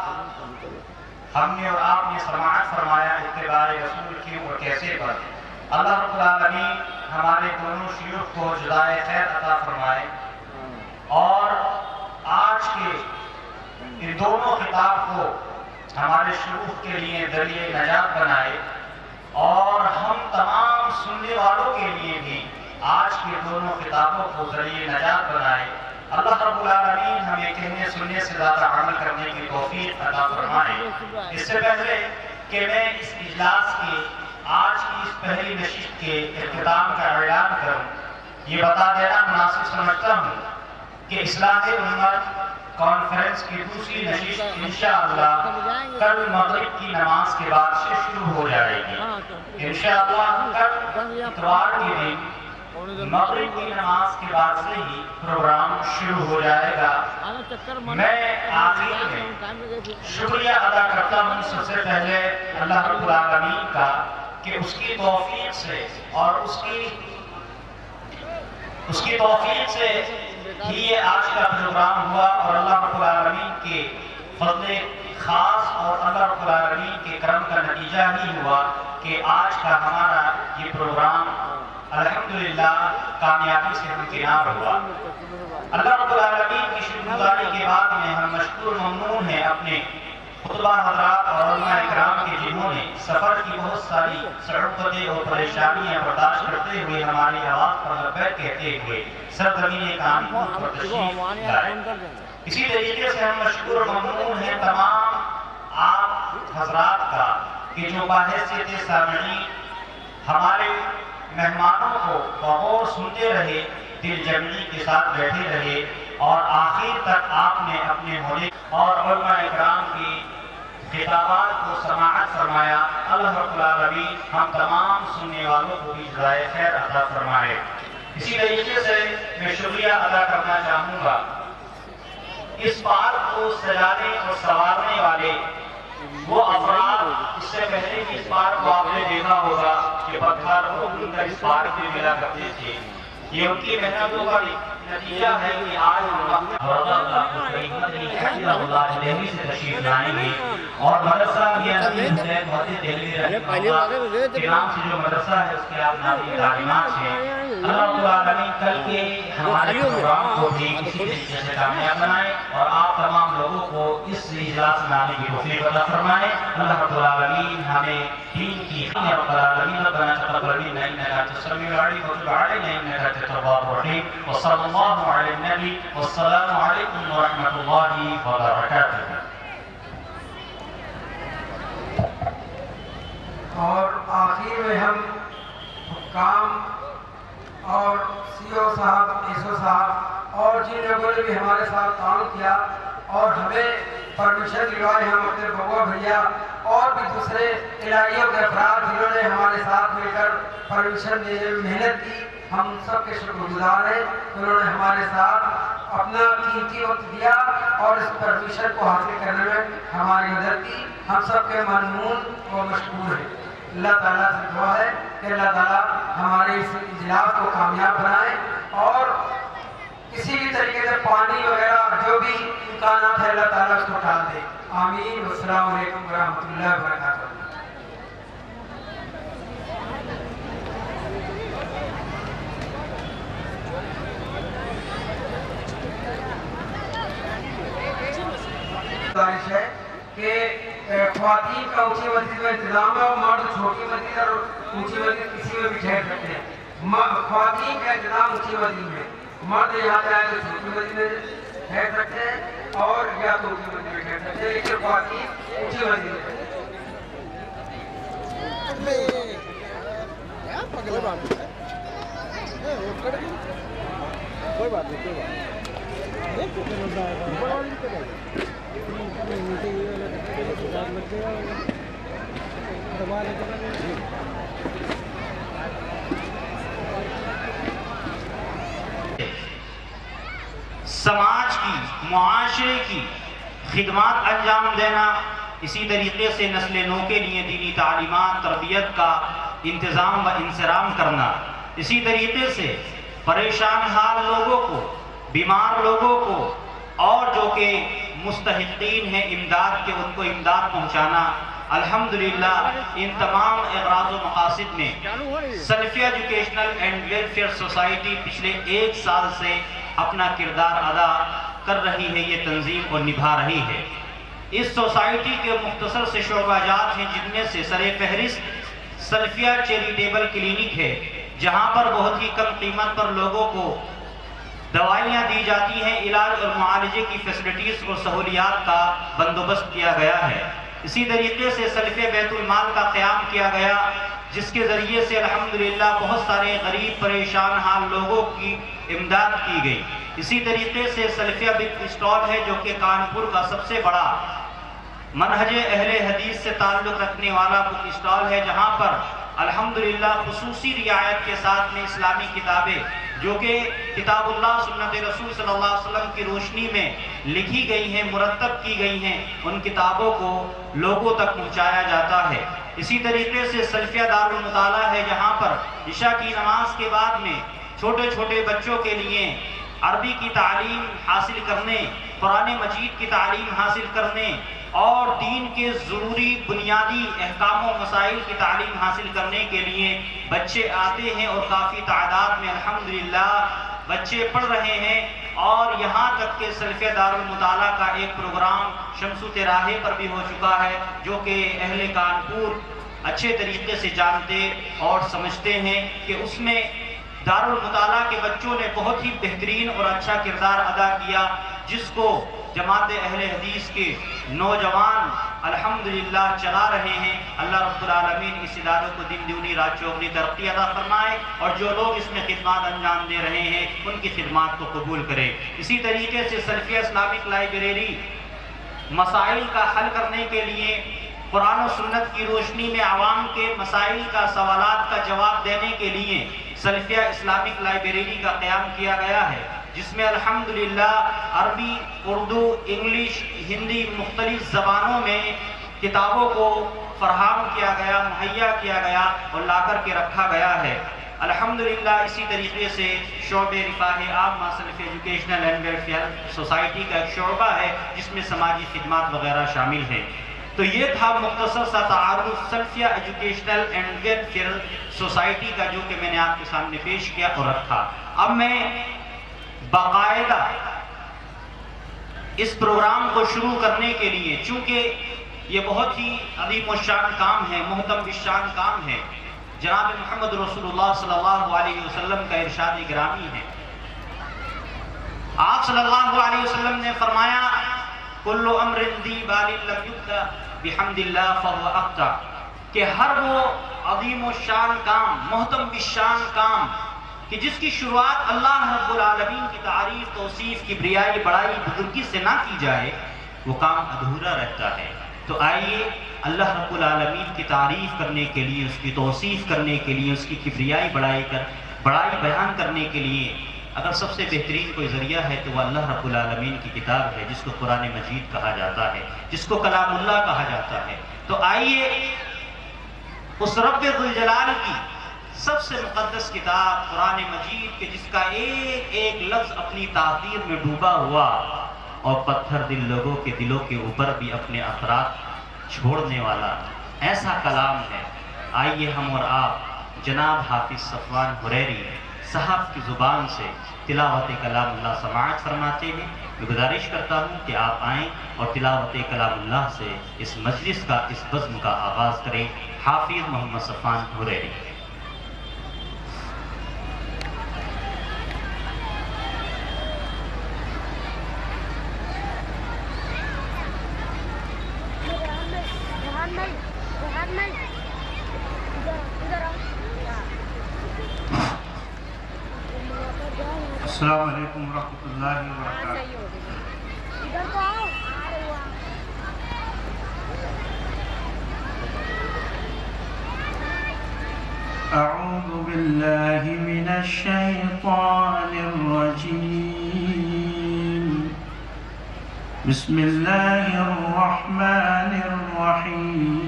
ہم نے اور آپ نے سماعت فرمایا اتباع رسول کی اور کیسے پر. اللہ رب العالمین ہمارے دونوں شیوخ کو جزائے خیر عطا فرمائے اور آج کے ان دونوں خطاب کو ہمارے شیوخ کے لیے ذریعہ نجات بنائے اور ہم تمام سننے والوں کے لیے بھی آج کے دونوں خطابوں کو ذریعہ نجات بنائے. اللہ رب العالمین ہمیں کہنے سننے سے زیادہ عمل کرنے کی توفیق عطا فرمائے. اس سے پہلے کہ میں اس اجلاس کے آج کی اس پہلی نشست کے اختتام کا اعلان کروں، یہ بتا دینا مناسب سمجھتا ہوں کہ اصلاح امت کانفرنس کی دوسری نشست انشاءاللہ کل مغرب کی نماز کے بعد سے شروع ہو جائے گی. انشاءاللہ کل اتوار کے دن مغرب کی نماز کے بعد سے ہی پروگرام شروع ہو جائے گا. میں آخر میں شکریہ ادا کرتا ہوں سب سے پہلے اللہ رب العالمین کا کہ اس کی توفیق سے اور اس کی توفیق سے ہی یہ آج کا پروگرام ہوا اور اللہ رب العالمین کے فضل خاص اور اللہ رب العالمین کے کرم کا نتیجہ ہی ہوا کہ آج کا ہمارا یہ پروگرام الحمدللہ کامیابی سے ہمکنار ہوا. اللہ رب العالمین کی شکرگزاری کے بعد میں ہم مشکور ممنون ہیں اپنے خطبہ حضرات اور علماء اکرام کے جنہوں انہوں نے سفر کی بہت ساری صعوبتیں اور پریشانیاں برداشت کرتے ہوئے ہماری آواز پر لبیک کہتے ہوئے سرزمین کانپور پر تشریف لائے۔ اسی طریقے سے ہم مشکور و ممنون ہیں تمام آپ حضرات کا کہ جو بحیثیت سامعین ہمارے مہمانوں کو بغور سنتے رہے، دل جمعی کے ساتھ بیٹھے رہے اور آخر تک آپ نے اپنے ہونے اور علماء اکرام کی خطابات کو سماعت فرمایا۔ اللہ رب العالمین ہم تمام سننے والوں کو بھی جزائے خیر عطا فرمائے۔ اسی طریقے سے میں شکریہ ادا کرنا چاہوں گا اس پارک کو سجانے اور سنوارنے والے وہ افراد، اس سے پہلے کہ اس پارک کو آپ نے دیکھا ہوگا کہ پتھر اور کا اس پارک میں ملا کرتے تھے، یہ ان کی محنتوں کا نتیجہ ہے کہ آج دہلی سے تشریف لائیں گے اور مدرسہ کے نام سے جو مدرسہ ہے اس کے آپ نامی تعلیمات ہیں۔ اللہ العالمین کل کے ہمارے پروگرام کو بھی اسی طریقے سے کامیاب بنائے اور آپ تمام لوگوں کو اس اجلاس میں آنے کی توفیق عطا فرمائے۔ اللہ رب العالمین ہمیں دین کی رب العالمین ربنا تقبل منا انك انت السميع العليم وتب علينا انك انت التواب الرحيم وصلى الله على النبي والسلام عليكم ورحمة الله وبركاته۔ اور آخر میں ہم حکام اور سی او صاحب، ایس او صاحب اور جن لوگوں نے بھی ہمارے ساتھ کام کیا اور ہمیں پرمیشن دلوائے، ہم اپنے بوا بھیا اور بھی دوسرے الہیوں کے افراد جنہوں نے ہمارے ساتھ مل کر پرمیشن دینے میں محنت کی، ہم سب کے شکر گزار ہیں۔ انہوں نے ہمارے ساتھ اپنا قیمتی وقت دیا اور اس پرمیشن کو حاصل کرنے میں ہماری مدد کی، ہم سب کے ممنون و مشکور ہیں۔ اللہ تعالیٰ سے دعا ہے کہ اللہ تعالیٰ ہمارے اس اجلاس کو کامیاب بنائے اور کسی بھی طریقے سے پانی وغیرہ جو بھی امکانات ہے اللہ تعالیٰ اس کو ٹال دے۔ آمین۔ السلام علیکم ورحمۃ اللہ وبرکاتہ۔ گزارش ہے کہ خواتین کا اونچی مسجد میں انتظام ہے اور مرد چھوٹی مسجد اور اونچی مسجد کسی میں بھی ٹھہر سکتے ہیں۔ خواتین کا انتظام اونچی مسجد میں، مرد یہاں پہ آئے تو چھوٹی مسجد میں ٹھہر سکتے ہیں اور یا تو اونچی مسجد میں ٹھہر سکتے ہیں، لیکن خواتین اونچی مسجد میں۔ کوئی بات نہیں۔ سماج کی، معاشرے کی خدمات انجام دینا، اسی طریقے سے نسل نو کے لیے دینی تعلیمات، تربیت کا انتظام و انصرام کرنا، اسی طریقے سے پریشان حال لوگوں کو، بیمار لوگوں کو اور جو کہ مستحقین ہیں امداد کے، ان کو امداد پہنچانا۔ الحمدللہ ان تمام اغراض و مقاصد میں سلفیہ ایجوکیشنل اینڈ ویلفیئر سوسائٹی پچھلے 1 سال سے اپنا کردار ادا کر رہی ہے، یہ تنظیم اور نبھا رہی ہے۔ اس سوسائٹی کے مختصر سے شعبہ جات ہیں جن میں سے سر فہرست سلفیہ چیریٹیبل کلینک ہے، جہاں پر بہت ہی کم قیمت پر لوگوں کو دوائیاں دی جاتی ہیں، علاج اور معالجے کی فیسلٹیز اور سہولیات کا بندوبست کیا گیا ہے۔ اسی طریقے سے سلفیہ بیت المال کا قیام کیا گیا، جس کے ذریعے سے الحمدللہ بہت سارے غریب پریشان حال لوگوں کی امداد کی گئی۔ اسی طریقے سے سلفیہ بک اسٹال ہے جو کہ کانپور کا سب سے بڑا منہج اہل حدیث سے تعلق رکھنے والا بک اسٹال ہے، جہاں پر الحمدللہ خصوصی رعایت کے ساتھ میں اسلامی کتابیں جو کہ کتاب اللہ سنت رسول صلی اللہ علیہ وسلم کی روشنی میں لکھی گئی ہیں، مرتب کی گئی ہیں، ان کتابوں کو لوگوں تک پہنچایا جاتا ہے۔ اسی طریقے سے سلفیہ دار المطالعہ ہے، جہاں پر عشاء کی نماز کے بعد میں چھوٹے چھوٹے بچوں کے لیے عربی کی تعلیم حاصل کرنے، قرآن مجید کی تعلیم حاصل کرنے اور دین کے ضروری بنیادی احکام و مسائل کی تعلیم حاصل کرنے کے لیے بچے آتے ہیں اور کافی تعداد میں الحمدللہ بچے پڑھ رہے ہیں اور یہاں تک کہ سلفیہ دار المطالعہ کا ایک پروگرام شمس تراہے پر بھی ہو چکا ہے، جو کہ اہل کانپور اچھے طریقے سے جانتے اور سمجھتے ہیں کہ اس میں دار المطالعہ کے بچوں نے بہت ہی بہترین اور اچھا کردار ادا کیا، جس کو جماعت اہل حدیث کے نوجوان الحمدللہ چلا رہے ہیں۔ اللہ رب العالمین اس اداروں کو دن دگنی رات چوگنی ترقی عطا فرمائے، اور جو لوگ اس میں خدمات انجام دے رہے ہیں ان کی خدمات کو قبول کرے۔ اسی طریقے سے سلفیہ اسلامک لائبریری مسائل کا حل کرنے کے لیے قرآن و سنت کی روشنی میں عوام کے مسائل کا سوالات کا جواب دینے کے لیے سلفیہ اسلامک لائبریری کا قیام کیا گیا ہے، جس میں الحمدللہ عربی، اردو، انگلش، ہندی مختلف زبانوں میں کتابوں کو فراہم کیا گیا، مہیا کیا گیا اور لا کر کے رکھا گیا ہے۔ الحمدللہ اسی طریقے سے شعبہ رفاہ عامہ سلفی ایجوکیشنل اینڈ ویلفیئر سوسائٹی کا ایک شعبہ ہے، جس میں سماجی خدمات وغیرہ شامل ہیں۔ تو یہ تھا مختصر سا تعارف سلفیہ ایجوکیشنل اینڈ ویلفیئر سوسائٹی کا، جو کہ میں نے آپ کے سامنے پیش کیا اور رکھا۔ اب میں باقاعدہ اس پروگرام کو شروع کرنے کے لیے، چونکہ یہ بہت ہی عظیم الشان کام ہے، محترم بالشان کام ہے، جناب محمد رسول اللہ صلی اللہ علیہ وسلم کا ارشاد گرامی ہے۔ آپ صلی اللہ علیہ وسلم نے فرمایا کل امر ذی بال لم یبدأ بحمد اللہ فهو اقطع، کہ ہر وہ عظیم الشان کام، محترم بالشان کام کہ جس کی شروعات اللہ رب العالمین کی تعریف، توصیف، کبریائی، بڑائی، بزرگی سے نہ کی جائے، وہ کام ادھورا رہتا ہے۔ تو آئیے اللہ رب العالمین کی تعریف کرنے کے لیے، اس کی توصیف کرنے کے لیے، اس کی کبریائی بڑائی بیان کرنے کے لیے اگر سب سے بہترین کوئی ذریعہ ہے تو وہ اللہ رب العالمین کی کتاب ہے، جس کو قرآن مجید کہا جاتا ہے، جس کو کلام اللہ کہا جاتا ہے۔ تو آئیے اس رب ذوالجلال کی سب سے مقدس کتاب قرآن مجید کے، جس کا ایک ایک لفظ اپنی تاثیر میں ڈوبا ہوا اور پتھر دل لوگوں کے دلوں کے اوپر بھی اپنے اثرات چھوڑنے والا ایسا کلام ہے۔ آئیے ہم اور آپ جناب حافظ صفوان حریری صاحب کی زبان سے تلاوت کلام اللہ سماعت فرماتے ہیں۔ میں گزارش کرتا ہوں کہ آپ آئیں اور تلاوت کلام اللہ سے اس مجلس کا، اس بزم کا آغاز کریں۔ حافظ محمد صفوان حریری۔ السلام علیکم ورحمۃ اللہ وبرکاتہ۔ اعوذ باللہ من الشیطان الرجیم، بسم اللہ الرحمن الرحیم۔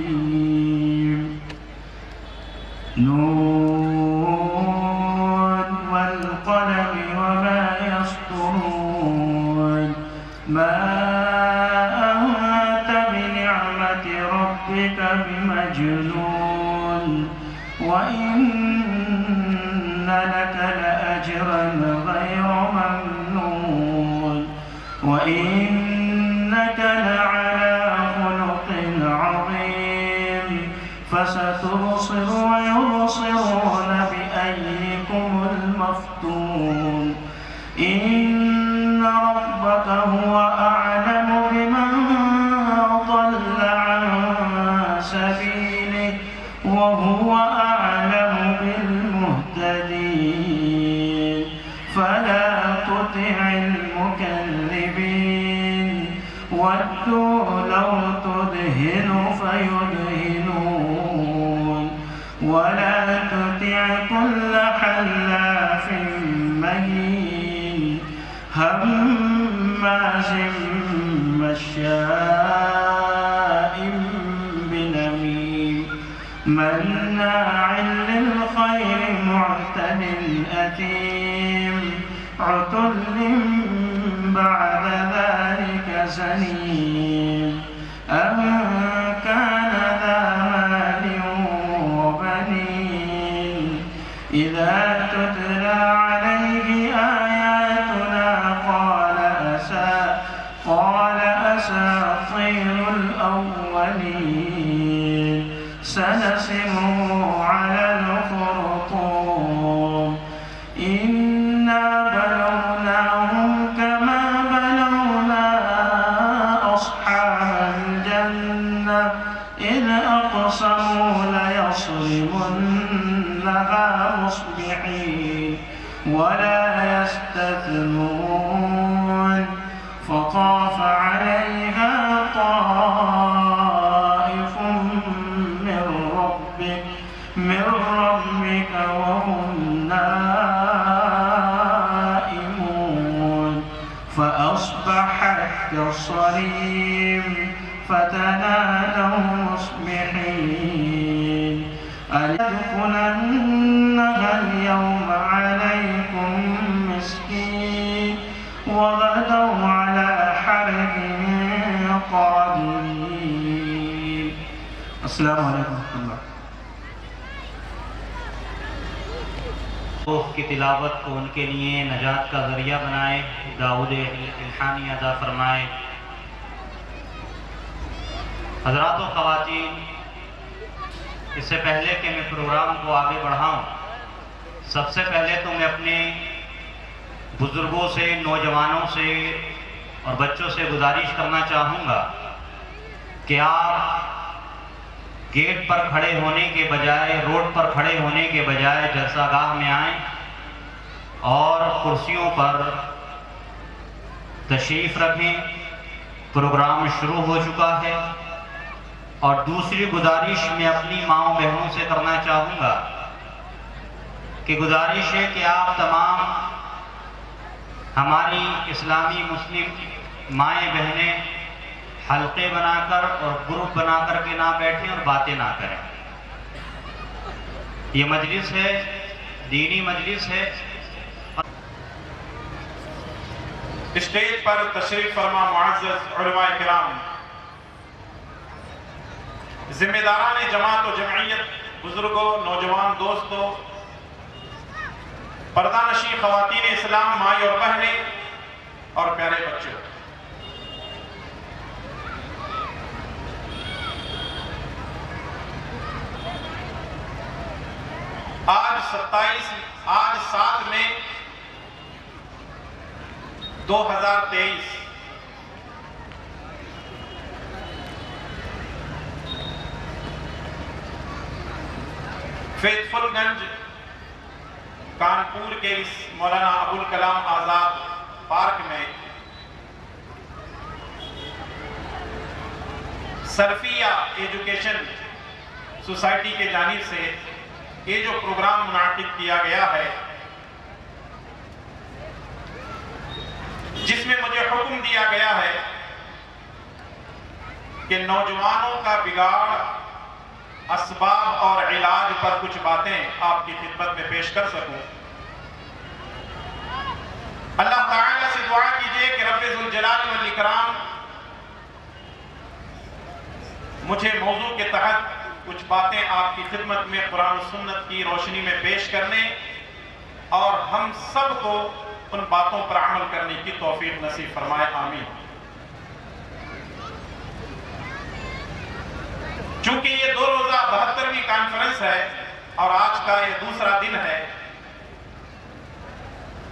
نون والقلم وما يسطرون، ما أنت بنعمة ربك بمجنون، وإن لك لأجرا غير ممنون، وإنك لعلى خلق عظيم، فستبصر ويبصرون بأيكم المفتون، إن ربك هو أعلم بمن ضل عن سبيله وهو أعلم بالمهتدين، فلا تطع المكذبين، ودوا لو تدهن فيدهنون، ولا تطع كل حلاف مهين، هماز مشاء بنميم، مناع للخير معتد أثيم، عتل بعد ذلك زنيم، أن كان ذا مال وبنين، إذا تتلى عليه آياتنا قال سنسمه على الخرطوم إنا بلوناهم كما بلونا أصحاب الجنة إذ أقسموا ليصرمنها مصبحين ولا يستثنون فطاف عليها طائف من ربك وهم نائمون فأصبحت كالصريم فتنادوا مصبحين أن يدخلنها اليوم عليكم مسكين وغدوا على حرد قادرين. السلام علیکم ورحمۃ اللہ. کی تلاوت کو ان کے لیے نجات کا ذریعہ بنائے، داؤد الہانی عطا فرمائے. حضرات و خواتین، اس سے پہلے کہ میں پروگرام کو آگے بڑھاؤں، سب سے پہلے تو میں اپنے بزرگوں سے، نوجوانوں سے اور بچوں سے گزارش کرنا چاہوں گا کہ آپ گیٹ پر کھڑے ہونے کے بجائے، روڈ پر کھڑے ہونے کے بجائے جلسہ گاہ میں آئیں اور کرسیوں پر تشریف رکھیں. پروگرام شروع ہو چکا ہے. اور دوسری گزارش میں اپنی ماؤں بہنوں سے کرنا چاہوں گا کہ گزارش ہے کہ آپ تمام ہماری اسلامی مسلم مائیں بہنیں حلقے بنا کر اور گروپ بنا کر کے نہ بیٹھیں اور باتیں نہ کریں. یہ مجلس ہے، دینی مجلس ہے. اسٹیج پر تشریف فرما معزز علماء کرام، ذمہ داران جماعت و جمعیت، بزرگوں، نوجوان دوستوں، پردہ نشین خواتین اسلام، مائی اور بہنیں اور پیارے بچوں، آج 7 مئی 2023 فیضفل گنج کانپور کے اس مولانا ابوالکلام آزاد پارک میں سرفیہ ایجوکیشن سوسائٹی کے جانب سے یہ جو پروگرام منعقد کیا گیا ہے، جس میں مجھے حکم دیا گیا ہے کہ نوجوانوں کا بگاڑ، اسباب اور علاج پر کچھ باتیں آپ کی خدمت میں پیش کر سکوں. اللہ تعالیٰ سے دعا کیجئے کہ رب ذوالجلال والاکرام مجھے موضوع کے تحت کچھ باتیں آپ کی خدمت میں قرآن و سنت کی روشنی میں پیش کرنے اور ہم سب کو ان باتوں پر عمل کرنے کی توفیق نصیب فرمائے. آمین. چونکہ یہ 2 روزہ 72ویں کانفرنس ہے اور آج کا یہ دوسرا دن ہے.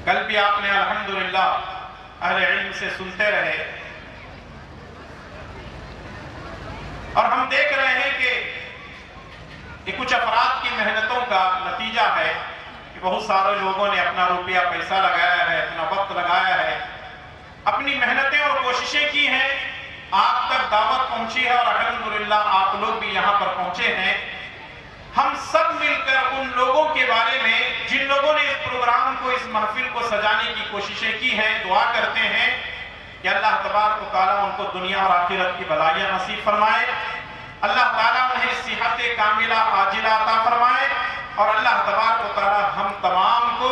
کل بھی آپ نے الحمدللہ اہل علم سے سنتے رہے اور ہم دیکھ رہے ہیں کہ یہ کچھ افراد کی محنتوں کا نتیجہ ہے کہ بہت سارے لوگوں نے اپنا روپیہ پیسہ لگایا ہے، اپنا وقت لگایا ہے، اپنی محنتیں اور کوششیں کی ہیں، آپ تک دعوت پہنچی ہے اور الحمدللہ آپ لوگ بھی یہاں پر پہنچے ہیں. ہم سب مل کر ان لوگوں کے بارے میں جن لوگوں نے اس پروگرام کو، اس محفل کو سجانے کی کوششیں کی ہیں، دعا کرتے ہیں کہ اللہ تبارک و تعالیٰ ان کو دنیا اور آخرت کی بھلائیاں نصیب فرمائے. اللہ تعالیٰ انہیں صحت کاملہ عاجلہ عطا فرمائے اور اللہ تبارک و تعالیٰ ہم تمام کو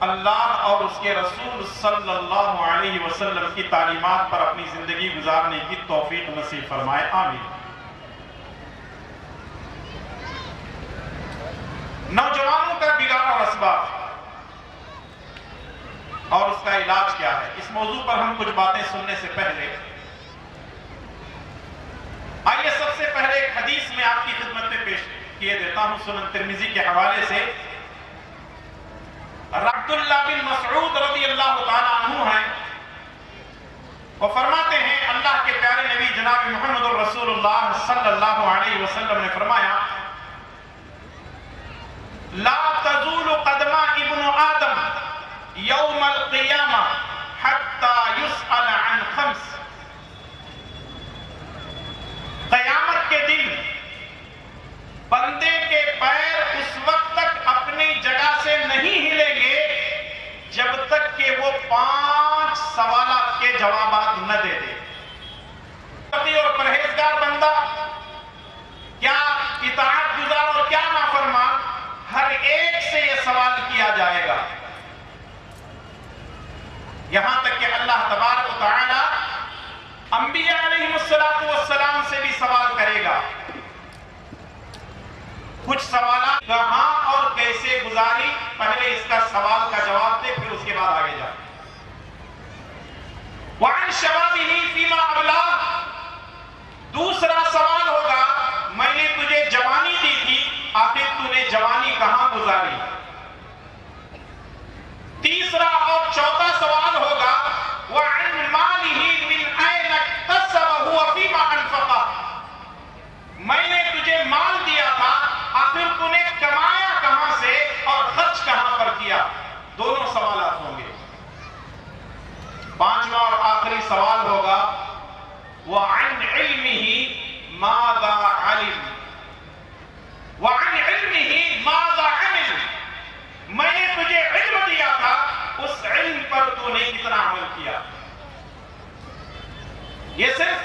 اللہ اور اس کے رسول صلی اللہ علیہ وسلم کی تعلیمات پر اپنی زندگی گزارنے کی توفیق نصیب فرمائے. آمین. نوجوانوں کا بگاڑ اور اسباب اور اس کا علاج کیا ہے، اس موضوع پر ہم کچھ باتیں سننے سے پہلے آئیے سب سے پہلے ایک حدیث میں آپ کی خدمت میں کیے دیتا ہوں سنن ترمذی کے حوالے سے. عبداللہ بن مسعود رضی اللہ تعالیٰ عنہ ہیں، وہ فرماتے ہیں اللہ کے پیارے نبی جناب محمد رسول اللہ صلی اللہ علیہ وسلم نے فرمایا لا تزول قدم ابن آدم یوم القیامہ حتی یسأل عن خمس. قیامت کے دن بندے کے پیر اس وقت تک اپنی جگہ سے نہیں ہلیں گے جب تک کہ وہ 5 سوالات کے جوابات نہ دے دے. اور پرہیزگار بندہ کیا اطاعت گزار اور کیا نافرمان، ہر ایک سے یہ سوال کیا جائے گا، یہاں تک کہ اللہ تبارک و تعالی انبیاء علیہ السلام سے بھی سوال کرے گا. کچھ سوالات کہاں اور کیسے گزاری، پہلے اس کا سوال کا جواب دے، پھر اس کے بعد آگے جا. وعن شبابہ فیما ابلاہ، دوسرا سوال ہوگا میں نے تجھے جوانی دی تھی، آخر تو نے جوانی کہاں گزاری. تیسرا اور چوتھا سوال ہوگا وعن مالہ من این اکتسبہ وفیما انفقہ، میں نے تجھے مال دیا تھا، آخر تو نے کمایا کہاں سے اور خرچ کہاں پر کیا. دونوں سوالات ہوں گے. پانچواں اور آخری سوال ہوگا وعن علمہ ماذا علم، وعن علمہ ماذا عمل، میں نے تجھے علم دیا تھا، اس علم پر تو نے کتنا عمل کیا. یہ صرف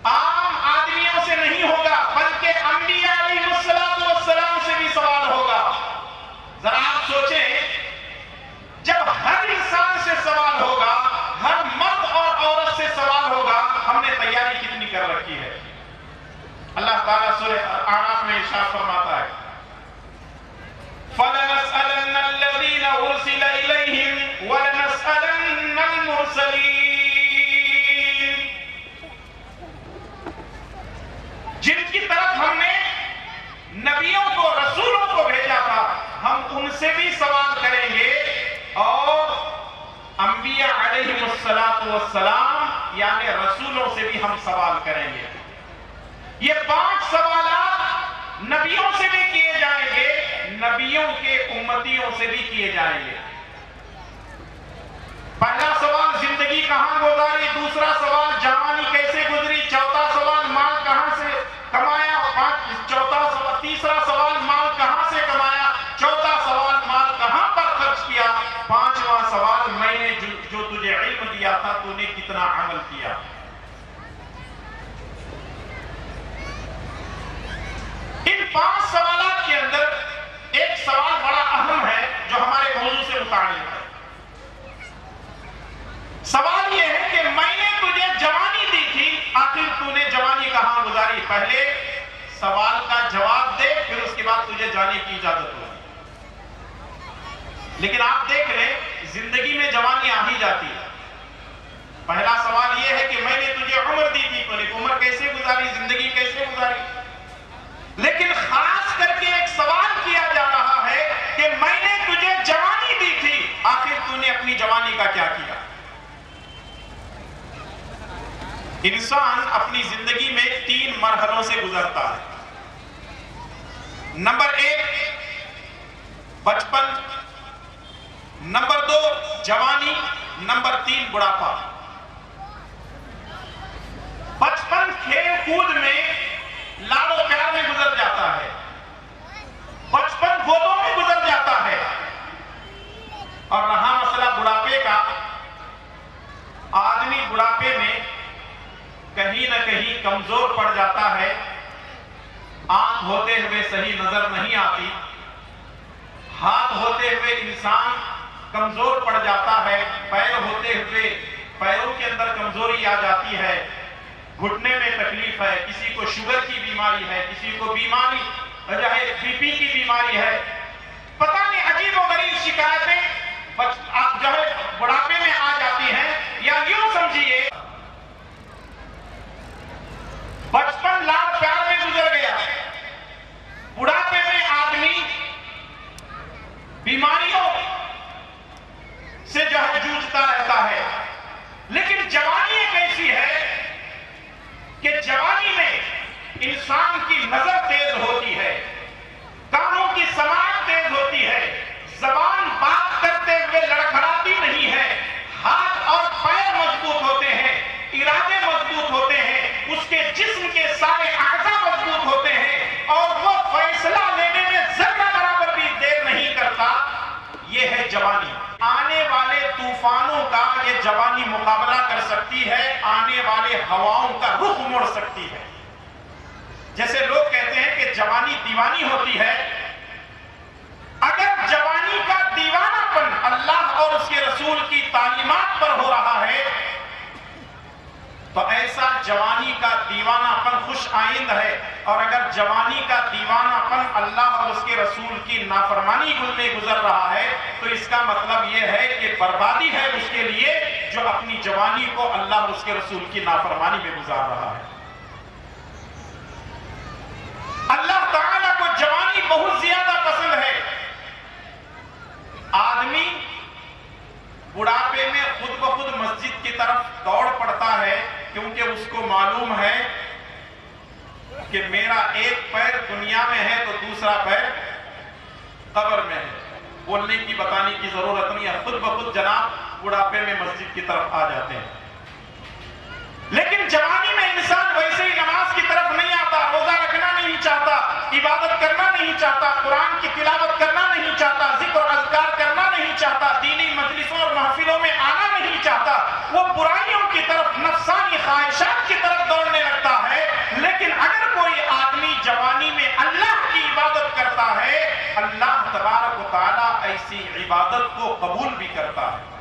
عام آدمیوں سے نہیں ہوگا بلکہ انبیاء علیہ السلام سے بھی سوال ہوگا. ذرا آپ سوچیں، جب ہر انسان سے سوال ہوگا، ہر مرد اور عورت سے سوال ہوگا، ہم نے تیاری کتنی کر رکھی ہے. اللہ تعالیٰ سورہ اعراف میں ارشاد فرماتا ہے فَلَنَسْأَلَنَّ الَّذِينَ أُرْسِلَ إِلَيْهِمْ وَلَنَسْأَلَنَّ الْمُرْسَلِينَ، جن کی طرف ہم نے نبیوں کو رسولوں کو بھیجا تھا ہم ان سے بھی سوال کریں گے، اور انبیاء علیہ السلام یعنی رسولوں سے بھی ہم سوال کریں گے. یہ 5 سوالات نبیوں سے بھی کیے جائیں گے، نبیوں کے امتیوں سے بھی کیے جائیں گے. پہلا سوال زندگی کہاں گزاری، دوسرا سوال جوانی کیسے گزری، چوتھا سوال مال کہاں سے کمایا، تیسرا سوال مال کہاں سے کمایا، چوتھا سوال مال کہاں پر خرچ کیا، پانچواں سوال میں نے جو تجھے علم دیا تھا تو نے کتنا عمل کیا. ان 5 سوالات کے اندر ایک سوال بڑا اہم ہے جو ہمارے موضوع سے متعلق ہے. سوال یہ ہے کہ میں نے تجھے جوانی دی تھی، آخر تو نے جوانی کہاں گزاری. پہلے سوال کا جواب دے، پھر اس کے بعد تجھے جانے کی اجازت ہوگی. لیکن آپ دیکھ لیں زندگی میں جوانی آ ہی جاتی ہے. پہلا سوال یہ ہے کہ میں نے تجھے عمر دی تھی، تو نے عمر کیسے گزاری، زندگی کیسے گزاری. لیکن خاص کر کے ایک سوال کیا جا رہا ہے کہ میں نے تجھے جوانی دی تھی، آخر تو نے اپنی جوانی کا کیا کیا. انسان اپنی زندگی میں 3 مرحلوں سے گزرتا ہے. نمبر 1 بچپن، نمبر 2 جوانی، نمبر 3 بڑھاپا. بچپن کھیل کود میں لاڑ و پیار میں گزر جاتا ہے، بچپن گودوں میں گزر جاتا ہے. اور رہا مسئلہ بڑھاپے کا، آدمی بڑھاپے میں کہیں نہ کہیں کمزور پڑ جاتا ہے. آنکھ ہوتے ہوئے صحیح نظر نہیں آتی، ہاتھ ہوتے ہوئے انسان کمزور پڑ جاتا ہے، پیر ہوتے ہوئے پیروں کے اندر کمزوری آ جاتی ہے، گھٹنے میں تکلیف ہے، کسی کو شوگر کی بیماری ہے، کسی کو بیماری بی پی کی بیماری ہے. پتہ نہیں عجیب و غریب شکایتیں جو ہے بڑھاپے میں آ جاتی ہیں. یا یوں سمجھیے بچپن لاڈ پیار میں گزر گیا، کی نظر تیز ہوتی ہے، کانوں کی سماعت تیز ہوتی ہے، زبان بات کرتے ہوئے لڑکھڑاتی نہیں ہے، ہاتھ اور پیر مضبوط ہوتے ہیں، ارادے مضبوط ہوتے ہیں، اس کے جسم کے سارے اعضاء مضبوط ہوتے ہیں اور وہ فیصلہ لینے میں ذرہ برابر بھی دیر نہیں کرتا۔ یہ ہے جوانی۔ آنے والے طوفانوں کا یہ جوانی مقابلہ کر سکتی ہے، آنے والے ہواؤں کا رخ موڑ سکتی ہے۔ جیسے لوگ کہتے ہیں کہ جوانی دیوانی ہوتی ہے، اگر جوانی کا دیوانہ پن اللہ اور اس کے رسول کی تعلیمات پر ہو رہا ہے تو ایسا جوانی کا دیوانہ پن خوش آئند ہے، اور اگر جوانی کا دیوانہ پن اللہ اور اس کے رسول کی نافرمانی میں گزر رہا ہے تو اس کا مطلب یہ ہے کہ بربادی ہے اس کے لیے جو اپنی جوانی کو اللہ اور اس کے رسول کی نافرمانی میں گزار رہا ہے۔ اللہ تعالیٰ کو جوانی بہت زیادہ پسند ہے۔ آدمی بڑھاپے میں خود بخود مسجد کی طرف دوڑ پڑتا ہے کیونکہ اس کو معلوم ہے کہ میرا ایک پیر دنیا میں ہے تو دوسرا پیر قبر میں ہے۔ بولنے کی بتانے کی ضرورت نہیں ہے، خود بخود جناب بڑھاپے میں مسجد کی طرف آ جاتے ہیں۔ لیکن جوانی میں انسان ویسے ہی نماز کی طرف نہیں آتا، روزہ رکھنا نہیں چاہتا، عبادت کرنا نہیں چاہتا، قرآن کی تلاوت کرنا نہیں چاہتا، ذکر و اذکار کرنا نہیں چاہتا، دینی مجلسوں اور محفلوں میں آنا نہیں چاہتا، وہ برائیوں کی طرف، نفسانی خواہشات کی طرف دوڑنے لگتا ہے۔ لیکن اگر کوئی آدمی جوانی میں اللہ کی عبادت کرتا ہے، اللہ تبارک و تعالیٰ ایسی عبادت کو قبول بھی کرتا ہے۔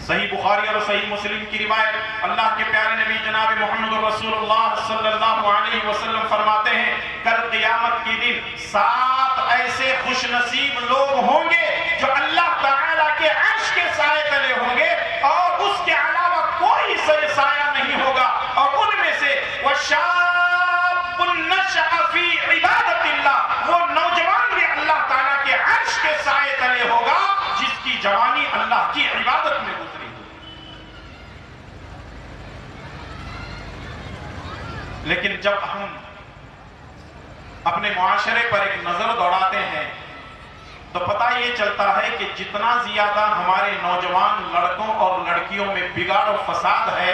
صحیح بخاری اور صحیح مسلم کی روایت، اللہ کے پیارے نبی جناب محمد رسول اللہ صلی اللہ علیہ وسلم فرماتے ہیں کل قیامت کے دن 7 ایسے خوش نصیب لوگ ہوں گے جو اللہ تعالیٰ کے عرش کے سائے تلے ہوں گے اور اس کے علاوہ کوئی سایہ نہیں ہوگا، اور ان میں سے وَشَابٌ نَشَأَ فِي عِبَادَةِ اللَّهِ، وہ نوجوان بھی اللہ تعالیٰ کے عرش کے سائے تلے ہوگا جس کی جوانی اللہ کی عبادت میں گزری۔ لیکن جب ہم اپنے معاشرے پر ایک نظر دوڑاتے ہیں تو پتہ یہ چلتا ہے کہ جتنا زیادہ ہمارے نوجوان لڑکوں اور لڑکیوں میں بگاڑ و فساد ہے،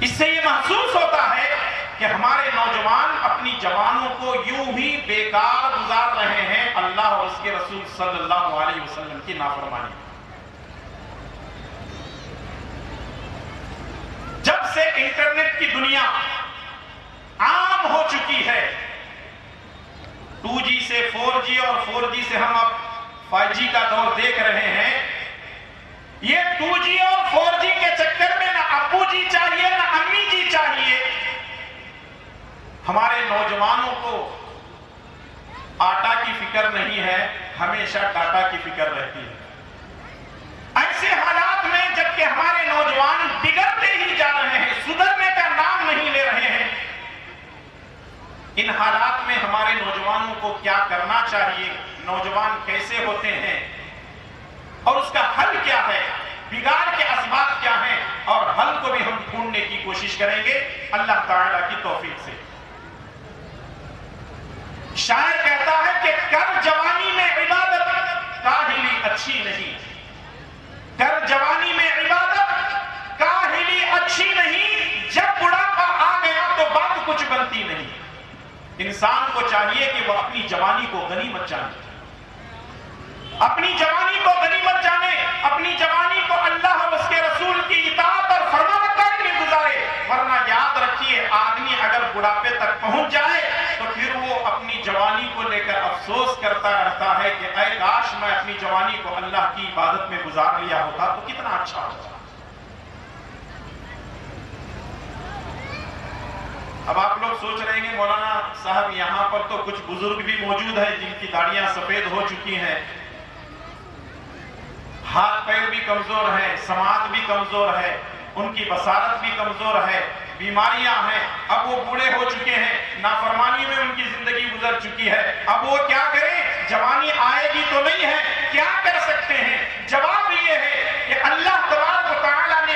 اس سے یہ محسوس ہوتا ہے کہ ہمارے نوجوان اپنی جوانوں کو یوں ہی بیکار گزار رہے ہیں اللہ اور اس کے رسول صلی اللہ علیہ وسلم کی نافرمانی۔ جب سے انٹرنیٹ کی دنیا عام ہو چکی ہے، 2G سے 4G اور 4G سے ہم اب 5G کا دور دیکھ رہے ہیں، یہ 2G اور 4G کے چکر میں نہ ابو جی چاہیے نہ امی جی چاہیے، ہمارے نوجوانوں کو آٹا کی فکر نہیں ہے، ہمیشہ ڈاٹا کی فکر رہتی ہے۔ ایسے حالات میں جبکہ ہمارے نوجوان بگڑتے ہی جا رہے ہیں، سدھرنے کا نام نہیں لے رہے ہیں، ان حالات میں ہمارے نوجوانوں کو کیا کرنا چاہیے، نوجوان کیسے ہوتے ہیں اور اس کا حل کیا ہے، بگاڑ کے اسباب کیا ہیں، اور حل کو بھی ہم ڈھونڈنے کی کوشش کریں گے اللہ تعالیٰ کی توفیق سے۔ شاعر کہتا ہے کہ کر جوانی میں عبادت کاہلی اچھی نہیں، کر جوانی میں عبادت کاہلی اچھی نہیں، جب بڑھاپا آ گیا تو بات کچھ بنتی نہیں۔ انسان کو چاہیے کہ وہ اپنی جوانی کو غنیمت جانے، اپنی جوانی کو غنیمت جانے، اپنی جوانی کو اللہ اور اس کے رسول کی اطاعت اور فرمانبرداری میں گزارے، ورنہ یاد رکھیے آدمی اگر بڑھاپے تک پہنچ جائے تو پھر وہ اپنی جوانی کو لے کر افسوس کرتا رہتا ہے کہ اے کاش میں اپنی جوانی کو اللہ کی عبادت میں گزار لیا ہوتا تو کتنا اچھا ہوتا۔ اب آپ لوگ سوچ رہے ہیں مولانا صاحب یہاں پر تو کچھ بزرگ بھی موجود ہیں جن کی داڑیاں سفید ہو چکی ہیں، ہاتھ پیر بھی کمزور ہیں، سماعت بھی کمزور ہے، ان کی بصارت بھی کمزور ہے، بیماریاں ہیں، اب وہ بوڑھے ہو چکے ہیں، نافرمانی میں ان کی زندگی گزر چکی ہے، اب وہ کیا کریں؟ جوانی آئے گی تو نہیں ہے، کیا کر سکتے ہیں؟ جواب یہ ہے کہ اللہ تبارک و تعالیٰ نے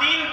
3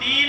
3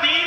3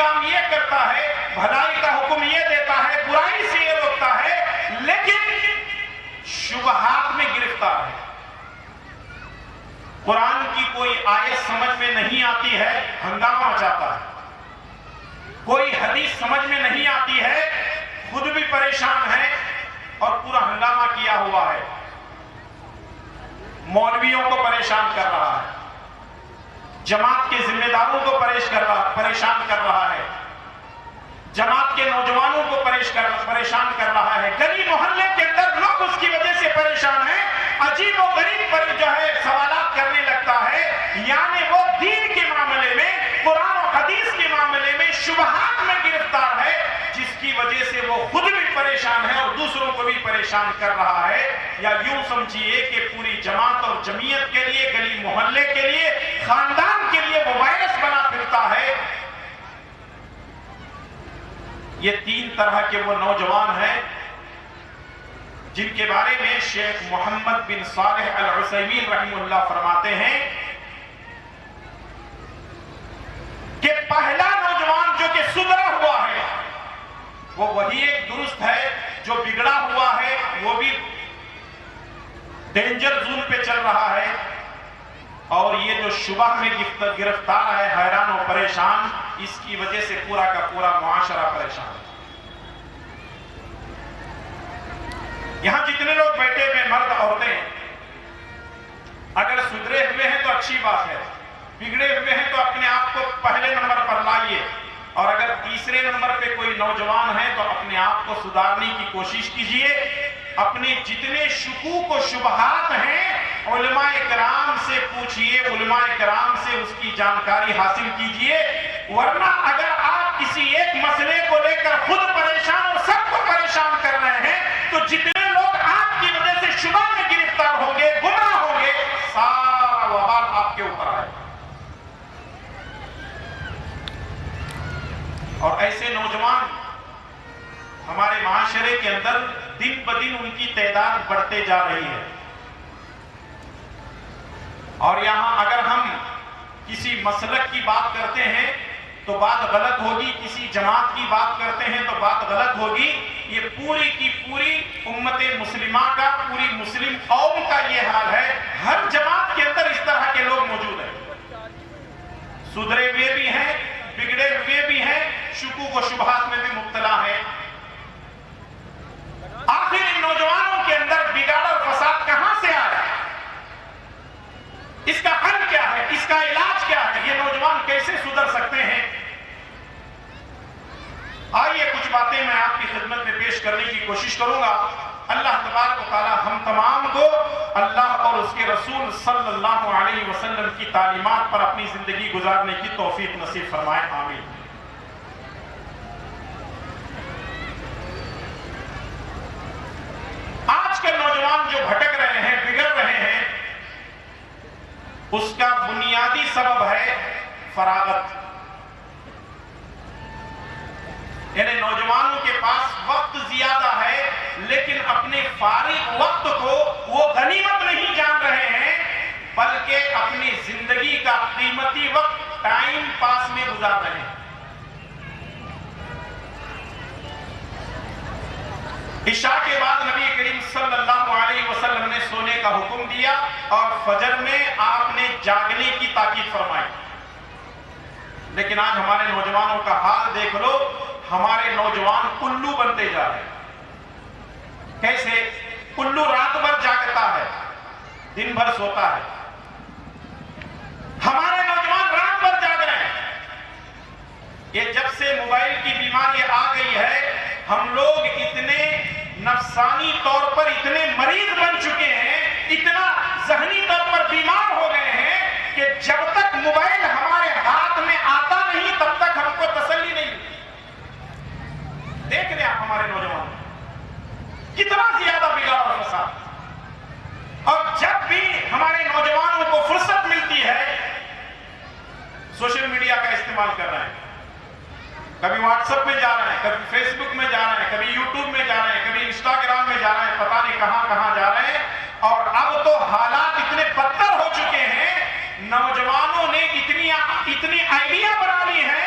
کام یہ کرتا ہے، بھلائی کا حکم یہ دیتا ہے، برائی سے یہ روکتا ہے، لیکن شبہات میں گرفتار ہے۔ قرآن کی کوئی آیت سمجھ میں نہیں آتی ہے، ہنگامہ مچاتا ہے۔ کوئی حدیث سمجھ میں نہیں آتی ہے، خود بھی پریشان ہے اور پورا ہنگامہ کیا ہوا ہے، مولویوں کو پریشان کر رہا ہے، جماعت کے ذمہ داروں کو پریشان کر رہا ہے، جماعت کے نوجوانوں کو پریشان کر رہا ہے، گلی محلے کے اندر لوگ اس کی وجہ سے پریشان ہیں، عجیب و غریب پر جو ہے سوالات کرنے لگتا ہے، یعنی وہ دین کے معاملے میں، قرآن و حدیث کے معاملے میں شبہات میں گرفتار ہے، جس کی وجہ سے وہ خود بھی پریشان ہے اور دوسروں کو بھی پریشان کر رہا ہے۔ یا یوں سمجھیے کہ پوری جماعت اور جمعیت کے لیے، گلی محلے کے لیے، خاندان کے لیے وہ وائرس بنا پھرتا ہے۔ یہ تین طرح کے وہ نوجوان ہیں جن کے بارے میں شیخ محمد بن صالح العثیمین رحمہ اللہ فرماتے ہیں کہ پہلا نوجوان جو کہ سدھرا ہوا ہے وہ وہی ایک درست ہے، جو بگڑا ہوا ہے وہ بھی ڈینجر زون پہ چل رہا ہے، اور یہ جو شبہ میں گرفتار ہے، حیران و پریشان، اس کی وجہ سے پورا کا پورا معاشرہ پریشان ہے۔ یہاں جتنے لوگ بیٹھے ہوئے مرد عورتیں اگر سدھرے ہوئے ہیں تو اچھی بات ہے، بگڑے ہوئے ہیں تو اپنے آپ کو پہلے نمبر پر لائیے، اور اگر تیسرے نمبر پہ کوئی نوجوان ہے تو اپنے آپ کو سدھارنے کی کوشش کیجئے، اپنے جتنے شکوک و شبہات ہیں علماء کرام سے پوچھئے، علماء کرام سے اس کی جانکاری حاصل کیجئے، ورنہ اگر آپ کسی ایک مسئلے کو لے کر خود پریشان اور سب کو پریشان کر رہے ہیں تو جتنے لوگ آپ کی وجہ سے شبہ میں گرفتار ہوں گے، گمراہ ہوں گے، سارا وبال آپ کے اوپر آئے۔ اور ایسے نوجوان ہمارے معاشرے کے اندر دن بدن ان کی تعداد بڑھتے جا رہی ہے، اور یہاں اگر ہم کسی مسلک کی بات کرتے ہیں تو بات غلط ہوگی، کسی جماعت کی بات کرتے ہیں تو بات غلط ہوگی۔ یہ پوری کی پوری امت مسلمہ کا، پوری مسلم قوم کا یہ حال ہے، ہر جماعت کے اندر اس طرح کے لوگ موجود ہیں، سدھرے ہوئے بھی ہیں، بگڑے ہوئے بھی ہیں، شکوک و شبہات میں بھی مبتلا ہیں۔ آخر ان نوجوانوں کے اندر بگاڑ اور فساد کہاں سے آیا؟ اس کا حل کیا ہے؟ اس کا علاج کیا ہے؟ یہ نوجوان کیسے سدھر سکتے ہیں؟ آئیے کچھ باتیں میں آپ کی خدمت میں پیش کرنے کی کوشش کروں گا۔ اللہ تبارک و تعالی ہم تمام کو اللہ اور اس کے رسول صلی اللہ علیہ وسلم کی تعلیمات پر اپنی زندگی گزارنے کی توفیق نصیب فرمائے، آمین۔ آج کل نوجوان جو بھٹک رہے ہیں، بگڑ رہے ہیں، اس کا بنیادی سبب ہے فراغت، یعنی نوجوانوں کے پاس وقت زیادہ ہے لیکن اپنے فارغ وقت کو وہ غنیمت نہیں جان رہے ہیں، بلکہ اپنی زندگی کا قیمتی وقت ٹائم پاس میں گزار رہے ہیں۔ عشاء کے بعد نبی کریم صلی اللہ علیہ وسلم نے سونے کا حکم دیا اور فجر میں آپ نے جاگنے کی تاکید فرمائی، لیکن آج ہمارے نوجوانوں کا حال دیکھ لو، ہمارے نوجوان الو بنتے جا رہے ہیں۔ کیسے؟ الو رات بھر جاگتا ہے، دن بھر سوتا ہے۔ ہمارے نوجوان رات بھر جاگ رہے ہیں۔ یہ جب سے موبائل کی بیماری آ گئی ہے، ہم لوگ اتنے نفسانی طور پر اتنے مریض بن چکے ہیں، اتنا ذہنی طور پر بیمار ہو گئے ہیں کہ جب تک موبائل ہمارے ہاتھ میں آتا نہیں تب تک ہم کو تسلی نہیں۔ دیکھ لیں آپ ہمارے نوجوان کتنا زیادہ بگاڑ اور فساد، اور جب بھی ہمارے نوجوانوں کو فرصت ملتی ہے سوشل میڈیا کا استعمال کر رہے ہیں، کبھی واٹس ایپ میں جا رہے ہیں، کبھی فیس بک میں جا رہے ہیں، کبھی یوٹیوب میں جا رہے ہیں، کبھی انسٹاگرام میں جا رہے ہیں، پتہ نہیں کہاں کہاں جا رہے ہیں۔ اور اب تو حالات اتنے بدتر ہو چکے ہیں، نوجوانوں نے اتنی آئیڈیا بنا لی ہے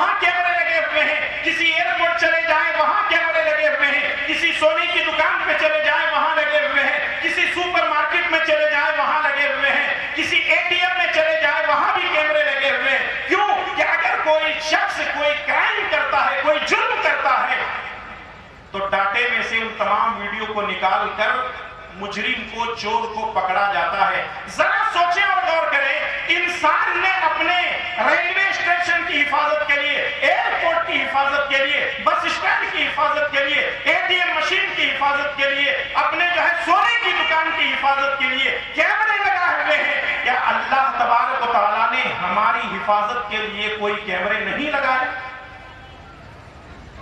وہاں کیمرے لگے ہوئے ہیں، کسی ایئرپورٹ چلے جائیں وہاں کیمرے لگے ہوئے ہیں، کسی سونے کی دکان پہ چلے جائیں وہاں لگے ہوئے ہیں، کسی سپر مارکیٹ میں چلے جائیں وہاں لگے ہوئے ہیں، کسی ATM میں چلے جائیں وہاں بھی کیمرے لگے ہوئے ہیں۔ کیوں کہ اگر کوئی شخص کوئی کرائم کرتا ہے، کوئی جرم کرتا ہے، تو ڈاٹے میں سے ان تمام ویڈیو کو نکال کر مجرم کو، چور کو پکڑا جاتا ہے۔ ذرا سوچیں اور غور کریں، انسان نے اپنے ریلوے اسٹیشن کی حفاظت کے لیے، ایئرپورٹ کی حفاظت کے لیے، بس اسٹینڈ کی حفاظت کے لیے، ATM مشین کی حفاظت کے لیے، اپنے جو ہے سونے کی دکان کی حفاظت کے لیے کیمرے لگائے ہوئے ہیں۔ کیا اللہ تبارک و تعالیٰ نے ہماری حفاظت کے لیے کوئی کیمرے نہیں لگائے؟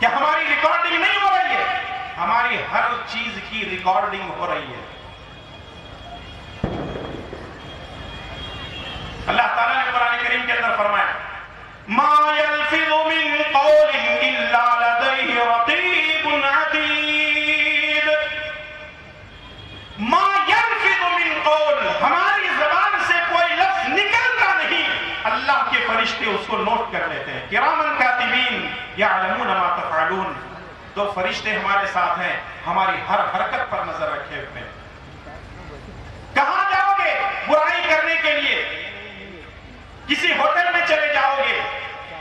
کیا ہماری ریکارڈنگ نہیں ہو رہی ہے؟ ہماری ہر چیز کی ریکارڈنگ ہو رہی ہے۔ اللہ تعالیٰ نے قرآن کریم کے اندر فرمایا ما يلفظ من قول الا لديه رقيب عتيد۔ ما يلفظ من قول، ہماری زبان سے کوئی لفظ نکلتا نہیں، اللہ کے فرشتے اس کو نوٹ کر لیتے ہیں۔ کرامن کاتبین یعلمون ما تفعلون، دو فرشتے ہمارے ساتھ ہیں، ہماری ہر حرکت پر نظر رکھے ہوئے ہیں۔ کہاں جاؤ گے برائی کرنے کے لیے؟ کسی ہوٹل میں چلے جاؤ گے،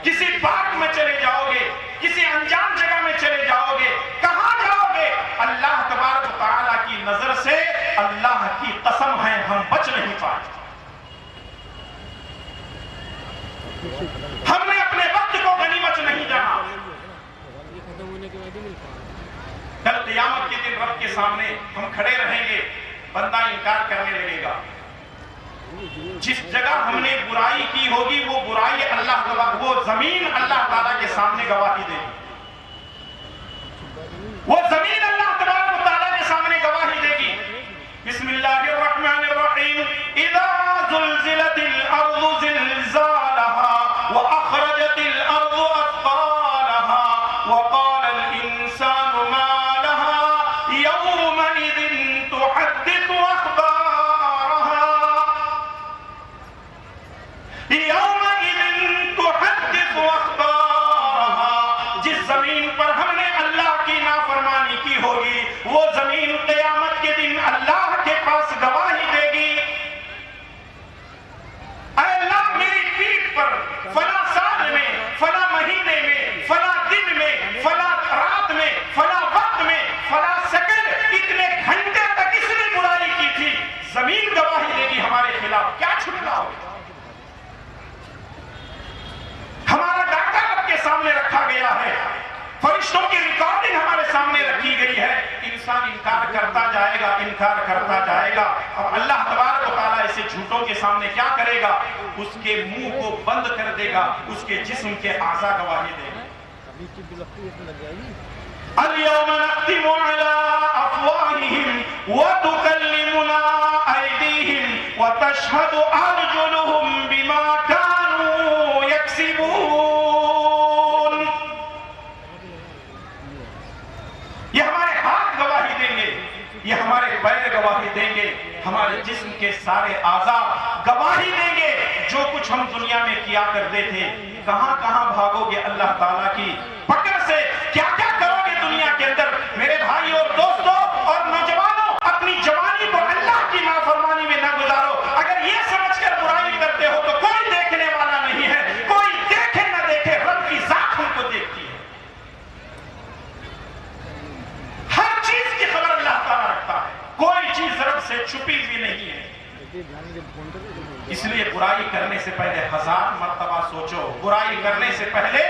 کسی پارک میں چلے جاؤ گے، کسی انجان جگہ میں چلے جاؤ گے، کہاں جاؤ گے؟ اللہ تبارک و تعالیٰ کی نظر سے اللہ کی قسم ہے ہم بچ نہیں پائے۔ ہم نے اپنے وقت کو غنیمت نہیں جانا۔ کل قیامت کے دن رب کے سامنے ہم کھڑے رہیں گے، بندہ انکار کرنے لگے گا۔ جس جگہ ہم نے برائی کی ہوگی وہ برائی وہ زمین اللہ تعالیٰ کے سامنے گواہی دے گی، وہ زمین اللہ تبارک و تعالیٰ کے سامنے گواہی دے گی۔ بسم اللہ الرحمن الرحیم اذا زلزلت الارض زلزالها واخرجت الارض اثقالها وقال الانسان ما لها يومئذ تحدث اخبارها جس زمین پر ہم نے اللہ کی نافرمانی کی ہوگی وہ زمین قیامت کے دن اللہ کے پاس گواہی دے گی، اے اللہ میری پیٹھ پر فلاں سال میں، فلاں مہینے میں، فلاں دن میں، فلاں رات میں، فلاں وقت میں، فلاں سیکنڈ، اتنے گھنٹے تک اس نے برائی کی تھی۔ زمین گواہی دے گی ہمارے خلاف، کیا چھٹکا ہوگا؟ ہمارا ڈاٹا رب کے سامنے رکھا گیا ہے، فرشتوں کی ریکارڈنگ ہمارے سامنے رکھی گئی ہے۔ انسان انکار کرتا جائے گا، انکار کرتا جائے گا، اور اللہ تبارک و تعالیٰ اسے جھوٹوں کے سامنے کیا کرے گا؟ اس کے منہ کو بند کر دے گا، اس کے جسم کے اعضاء گواہی دے گا۔ اليوم نختم على افواههم وتكلمنا ايديهم وتشهد ارجلهم بما كانوا يكسبون۔ یہ ہمارے ہاتھ گواہی دیں گے، یہ ہمارے پیر گواہی دیں گے، ہمارے جسم کے سارے اعضاء گواہی دیں گے جو کچھ ہم دنیا میں کیا کرتے تھے۔ کہاں کہاں بھاگو گے اللہ تعالیٰ کی پکڑ سے؟ کیا کیا کرو گے دنیا کے اندر؟ میرے بھائی اور دوستوں اور نوجوانوں، اپنی جوانی کو اللہ کی نافرمانی میں نہ گزارو۔ اگر یہ سمجھ کر برائی کرتے ہو تو کوئی دیکھنے والا نہیں ہے، کوئی دیکھے نہ دیکھے رب کی ذات ہم کو دیکھتی ہے۔ ہر چیز کی خبر اللہ تعالیٰ رکھتا ہے، کوئی چیز رب سے چھپی ہوئی نہیں ہے۔ اس لیے برائی کرنے سے پہلے 1000 مرتبہ سوچو، برائی کرنے سے پہلے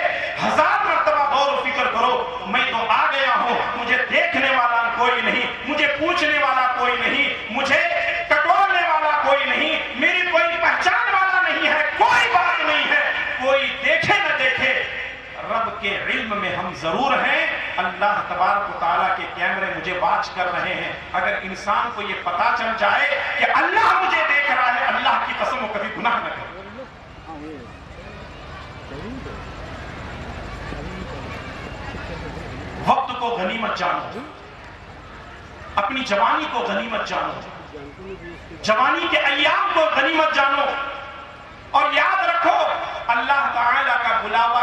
1000 مرتبہ غور و فکر کرو۔ میں تو آ گیا ہوں، مجھے دیکھنے والا کوئی نہیں، مجھے پوچھنے والا کوئی نہیں، مجھے ٹٹولنے والا کوئی نہیں، میری کوئی پہچان والا نہیں ہے، کوئی بات نہیں ہے، کوئی دیکھے نہ دیکھے رب کے علم میں ہم ضرور ہیں۔ اللہ تبارک و تعالیٰ کے کیمرے مجھے واچ کر رہے ہیں۔ اگر انسان کو یہ پتا چل جائے کہ اللہ مجھے دیکھ رہا ہے، اللہ کی قسم وہ کبھی گناہ نہ کرے۔ وقت کو غنیمت جانو، اپنی جوانی کو غنیمت جانو، جوانی کے ایام کو غنیمت جانو، اور یاد رکھو اللہ تعالیٰ کا بلاوا